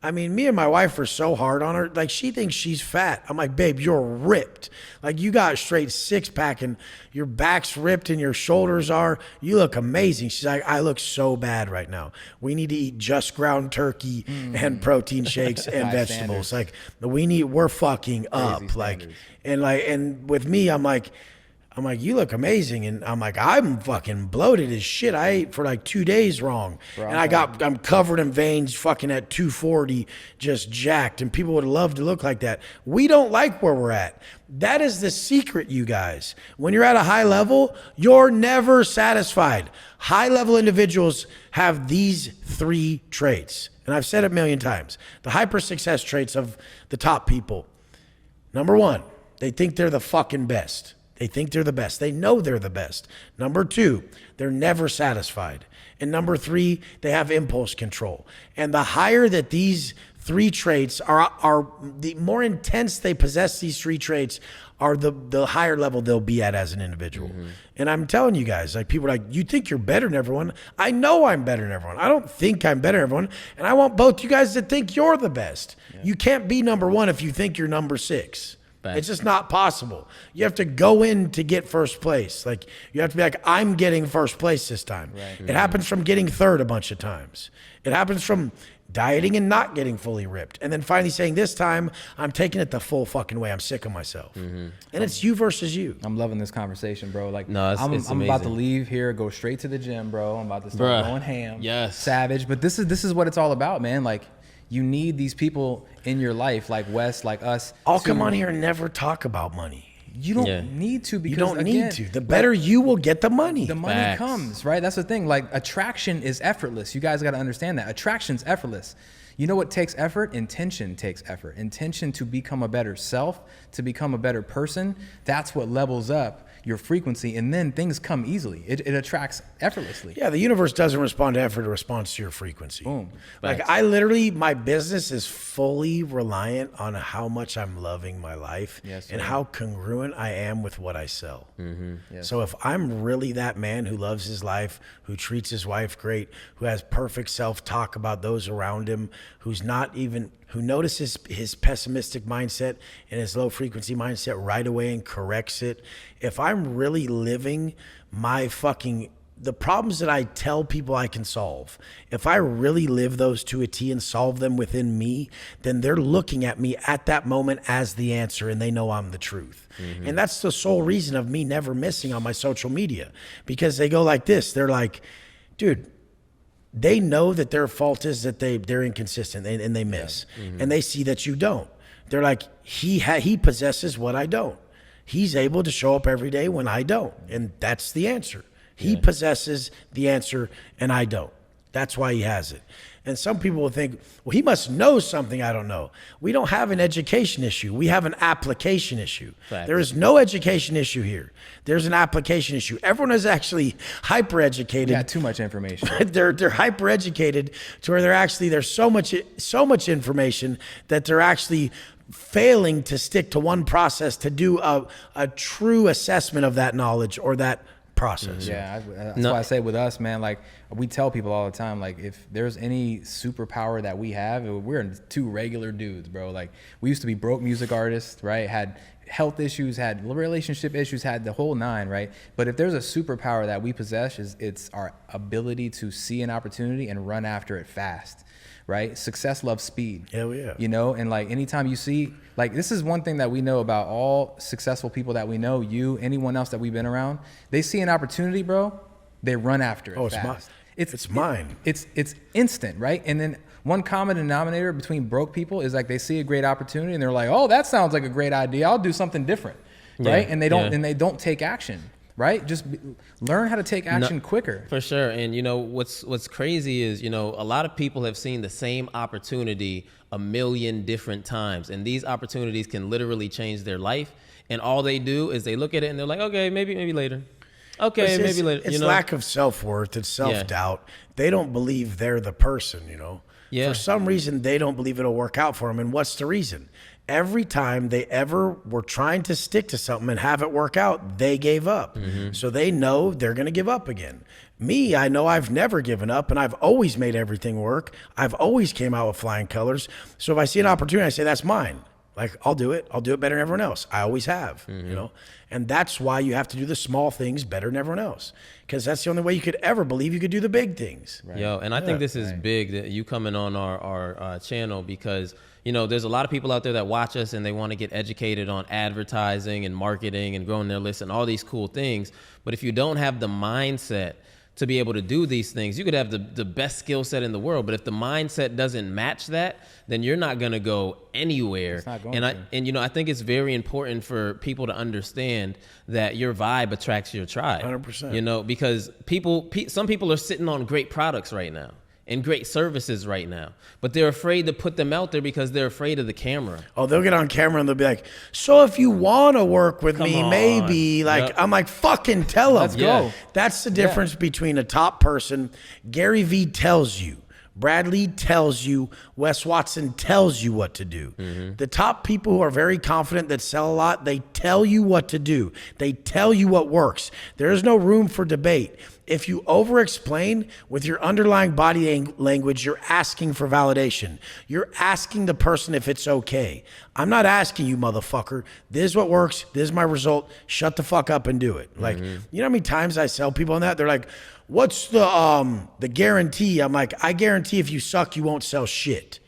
I mean, me and my wife are so hard on her. Like, she thinks she's fat. I'm like, babe, you're ripped. Like, you got a straight six pack and your back's ripped and your shoulders are. You look amazing. She's like, I look so bad right now. We need to eat just ground turkey and protein shakes and vegetables. Standards. Like, we're fucking up. Standards. And with me, I'm like, you look amazing. And I'm like, I'm fucking bloated as shit. I ate for like 2 days wrong. Bro, and I'm covered in veins fucking at 240, just jacked. And people would love to look like that. We don't like where we're at. That is the secret, you guys. When you're at a high level, you're never satisfied. High level individuals have these 3 traits. And I've said it a million times. The hyper success traits of the top people. Number 1, they think they're the fucking best. They think they're the best. They know they're the best. Number 2, they're never satisfied. And number 3, they have impulse control. And the higher that these 3 traits are the more intense they possess these 3 traits are the higher level they'll be at as an individual. And I'm telling you guys, like people are like, you think you're better than everyone. I know I'm better than everyone. I don't think I'm better than everyone. And I want both you guys to think you're the best. Yeah. You can't be number 1 if you think you're number 6. Back. It's just not possible. You have to go in to get first place. Like you have to be like, I'm getting first place this time. Right. It happens from getting third a bunch of times. It happens from dieting and not getting fully ripped. And then finally saying, this time I'm taking it the full fucking way. I'm sick of myself. And it's you versus you. I'm loving this conversation, bro. Like no, I'm about to leave here, go straight to the gym, bro. I'm about to start going ham. Yes. Savage. But this is what it's all about, man. Like you need these people in your life, like Wes, like us. I'll come on here and never talk about money. You don't need to, because you don't need to. The better you will get the money. The money comes, right? That's the thing. Like attraction is effortless. You guys got to understand that. Attraction's effortless. You know what takes effort? Intention takes effort. Intention to become a better self, to become a better person. That's what levels up your frequency, and then things come easily. It attracts effortlessly. Yeah, the universe doesn't respond to effort, it responds to your frequency. Boom. Like I my business is fully reliant on how much I'm loving my life and how congruent I am with what I sell. Yes. So if I'm really that man who loves his life, who treats his wife great, who has perfect self-talk about those around him, who notices his pessimistic mindset and his low frequency mindset right away and corrects it. If I'm really living the problems that I tell people I can solve, if I really live those to a T and solve them within me, then they're looking at me at that moment as the answer and they know I'm the truth. And that's the sole reason of me never missing on my social media, because they go like this. They're like, dude, they know that their fault is that they're inconsistent and they miss. And they see that you don't. They're like, he possesses what I don't. He's able to show up every day when I don't. And that's the answer. He possesses the answer and I don't. That's why he has it. And some people will think, well, he must know something I don't know. We don't have an education issue. We have an application issue. Fact. There is no education issue here. There's an application issue. Everyone is actually hyper-educated. Yeah, too much information. They're hyper-educated to where there's so much information that they're actually failing to stick to one process to do a true assessment of that knowledge or that process. Yeah, that's why I say with us, man, like we tell people all the time, like if there's any superpower that we have, we're 2 regular dudes, bro. Like we used to be broke music artists, right? Had health issues, had relationship issues, had the whole 9, right? But if there's a superpower that we possess, it's our ability to see an opportunity and run after it fast. Right? Success loves speed. Hell yeah. You know, and like anytime you see, like this is one thing that we know about all successful people that we know, you, anyone else that we've been around, they see an opportunity, bro, they run after it. Oh, it's fast. mine. It's mine. It's instant, right? And then one common denominator between broke people is like they see a great opportunity and they're like, oh, that sounds like a great idea. I'll do something different. Right? And they don't take action. right? Learn how to take action quicker. For sure. And you know, what's crazy is, you know, a lot of people have seen the same opportunity a million different times. And these opportunities can literally change their life. And all they do is they look at it and they're like, okay, maybe later. Okay, maybe later. It's you know? lack of self-worth. It's self-doubt. They don't believe they're the person, you know. Yeah. For some reason, they don't believe it'll work out for them. And what's the reason? Every time they ever were trying to stick to something and have it work out, they gave up. So they know they're going to give up again. Me, I know I've never given up, and I've always made everything work. I've always came out with flying colors. So if I see an opportunity, I say, that's mine. Like, I'll do it. I'll do it better than everyone else. I always have, you know? And that's why you have to do the small things better than everyone else. Because that's the only way you could ever believe you could do the big things. Right. Yo, and I think this is big that you coming on our channel, because, you know, there's a lot of people out there that watch us and they want to get educated on advertising and marketing and growing their list and all these cool things. But if you don't have the mindset to be able to do these things, you could have the best skill set in the world, but if the mindset doesn't match that, then you're not going to go anywhere. It's not going to. And you know, I think it's very important for people to understand that your vibe attracts your tribe. 100%. You know, because some people are sitting on great products right now and great services right now, but they're afraid to put them out there because they're afraid of the camera. Oh, they'll get on camera and they'll be like, so if you want to work with me, on. maybe. Like, Yep. I'm like, fucking tell them. Let's go. That's the difference between a top person. Gary Vee tells you. Bradley tells you. Wes Watson tells you what to do. The top people who are very confident that sell a lot, they tell you what to do. They tell you what works. There is no room for debate. If you over-explain with your underlying body language, you're asking for validation. You're asking the person if it's okay. I'm not asking you, motherfucker. This is what works. This is my result. Shut the fuck up and do it. Like, you know how many times I sell people on that? They're like, what's the guarantee? I'm like, I guarantee if you suck, you won't sell shit.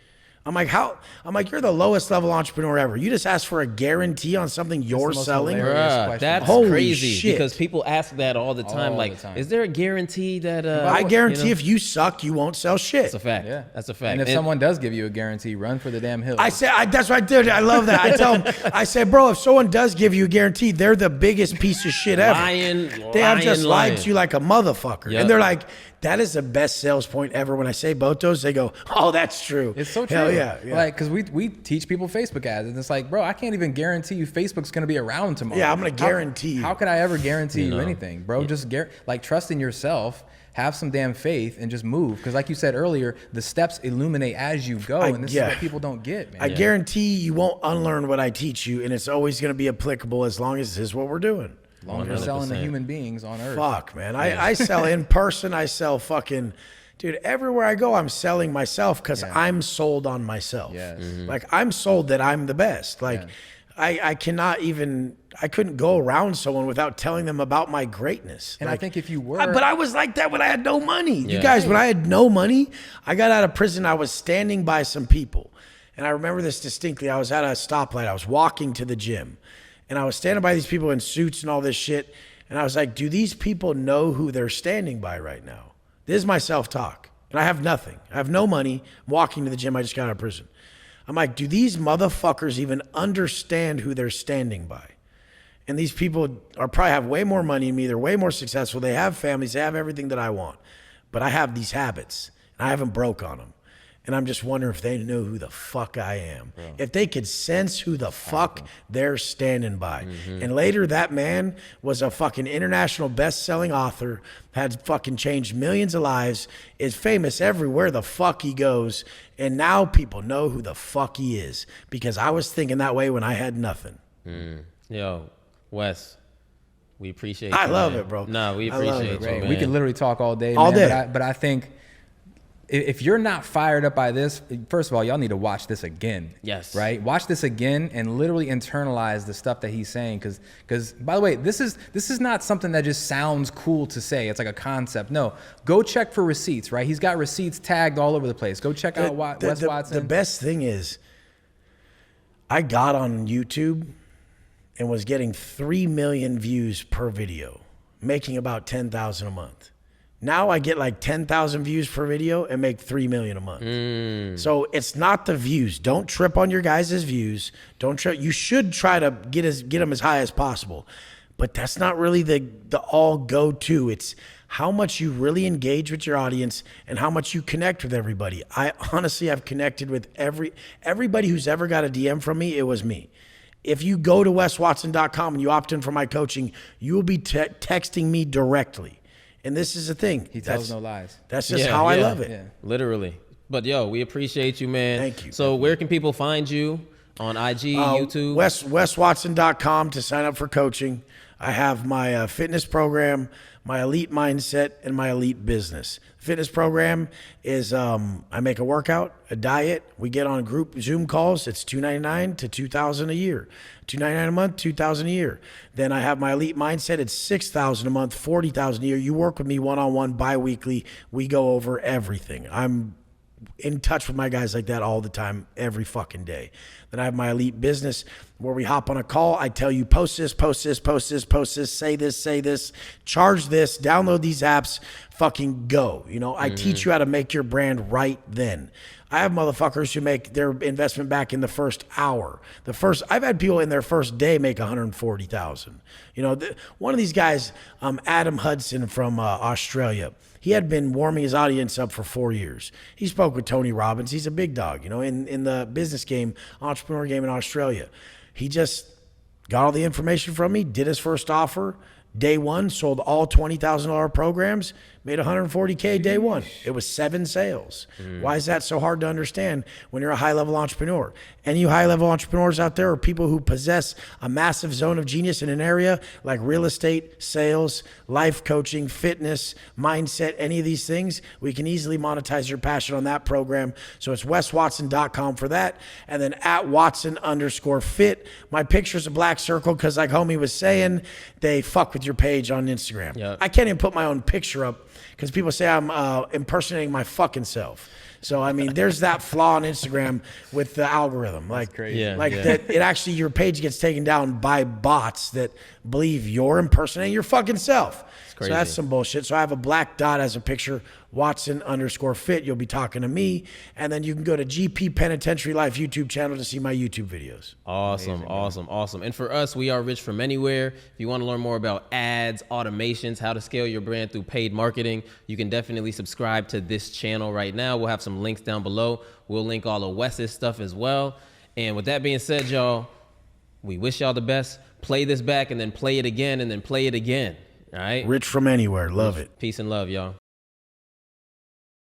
I'm like, how? I'm like, you're the lowest level entrepreneur ever. You just asked for a guarantee on something you're most selling. hilarious Bruh, question. that's Holy crazy shit. because people ask that all the time. All Like, the time. is there a guarantee that I guarantee you know? if you suck, you won't sell shit. That's a fact. Yeah, That's a fact. And if someone does give you a guarantee, run for the damn hill. I say, that's what I did. I love that. I tell them, I say, bro, if someone does give you a guarantee, they're the biggest piece of shit ever. They have just lied to you like a motherfucker. Yep. And they're like, that is the best sales point ever. When I say both those, they go, oh, that's true. It's so true. Hell yeah. Like, because we teach people Facebook ads, and it's like, bro, I can't even guarantee you Facebook's going to be around tomorrow. Yeah, I'm going to guarantee you. How could I ever guarantee you anything, bro? Just like trust in yourself, have some damn faith, and just move. Because like you said earlier, the steps illuminate as you go, and this is what people don't get, man. I guarantee you won't unlearn what I teach you, and it's always going to be applicable as long as this is what we're doing. As long as we're selling to 100%. human beings on Earth. Fuck, man. I sell in person. I sell fucking, dude, everywhere I go, I'm selling myself because I'm sold on myself. Yes. Like, I'm sold that I'm the best. Like, I cannot even, I couldn't go around someone without telling them about my greatness. And like, I think if you were, but I was like that when I had no money. Yeah. You guys, when I had no money, I got out of prison. I was standing by some people. And I remember this distinctly. I was at a stoplight. I was walking to the gym. And I was standing by these people in suits and all this shit. And I was like, do these people know who they're standing by right now? This is my self-talk. And I have nothing. I have no money. I'm walking to the gym. I just got out of prison. I'm like, do these motherfuckers even understand who they're standing by? And these people are probably have way more money than me. They're way more successful. They have families. They have everything that I want. But I have these habits. And I haven't broke on them. And I'm just wondering if they know who the fuck I am. Bro. If they could sense who the fuck they're standing by. And later, that man was a fucking international best-selling author, had fucking changed millions of lives, is famous everywhere the fuck he goes. And now people know who the fuck he is. Because I was thinking that way when I had nothing. Yo, Wes, we appreciate you. I love man. it, bro. No, we I love appreciate it, you, bro. man. we can literally talk all day, All man, day. But I think if you're not fired up by this, first of all, y'all need to watch this again. Yes. Right? Watch this again and literally internalize the stuff that he's saying. Because by the way, this is not something that just sounds cool to say. It's like a concept. No. Go check for receipts, right? He's got receipts tagged all over the place. Go check out Wes Watson. The best thing is, I got on YouTube and was getting 3 million views per video, making about 10,000 a month. Now I get like 10,000 views per video and make 3 million a month. So it's not the views. Don't trip on your guys' views. Don't trip. You should try to get them as high as possible. but that's not really the all go to. It's how much you really engage with your audience and how much you connect with everybody. I honestly have connected with everybody who's ever got a DM from me. It was me. If you go to weswatson.com and you opt in for my coaching, you will be texting me directly. And this is the thing. He tells no lies. That's just how I love it. Yeah. Literally. But yo, we appreciate you, man. Thank you. So where can people find you? On IG, YouTube? weswatson.com to sign up for coaching. I have my fitness program, my elite mindset, and my elite business. Fitness program is I make a workout, a diet. We get on group Zoom calls. It's $299 to $2,000 a year. $299 a month, $2,000 a year. Then I have my elite mindset. It's $6,000 a month, $40,000 a year. You work with me one-on-one, bi-weekly. We go over everything. I'm in touch with my guys like that all the time, every fucking day. Then I have my elite business where we hop on a call. I tell you, post this, post this, post this, post this, say this, charge this, download these apps, fucking go. You know, I teach you how to make your brand right then. I have motherfuckers who make their investment back in the first hour. I've had people in their first day make 140,000. You know, one of these guys, Adam Hudson from Australia, he had been warming his audience up for 4 years. He spoke with Tony Robbins. He's a big dog, you know, in the business game, entrepreneur game in Australia. He just got all the information from me, did his first offer. Day one, sold all $20,000 programs, made $140K day one. It was 7 sales. Why is that so hard to understand when you're a high-level entrepreneur? Any you high-level entrepreneurs out there are people who possess a massive zone of genius in an area like real estate, sales, life coaching, fitness, mindset, any of these things. We can easily monetize your passion on that program. So it's weswatson.com for that. And then at Watson_fit. My picture's a black circle because like homie was saying, they fuck with your page on Instagram. Yep. I can't even put my own picture up because people say I'm impersonating my fucking self. So I mean, there's that flaw on Instagram with the algorithm. Like, crazy. That it actually your page gets taken down by bots that believe you're impersonating your fucking self. So that's some bullshit. So I have a black dot as a picture, Watson_fit. You'll be talking to me. And then you can go to GP Penitentiary Life YouTube channel to see my YouTube videos. Awesome. And for us, we are Rich from Anywhere. If you want to learn more about ads, automations, how to scale your brand through paid marketing, you can definitely subscribe to this channel right now. We'll have some links down below. We'll link all of Wes's stuff as well. And with that being said, y'all, we wish y'all the best. Play this back and then play it again and then play it again. All right. Rich from Anywhere. Love it. Peace and love, y'all.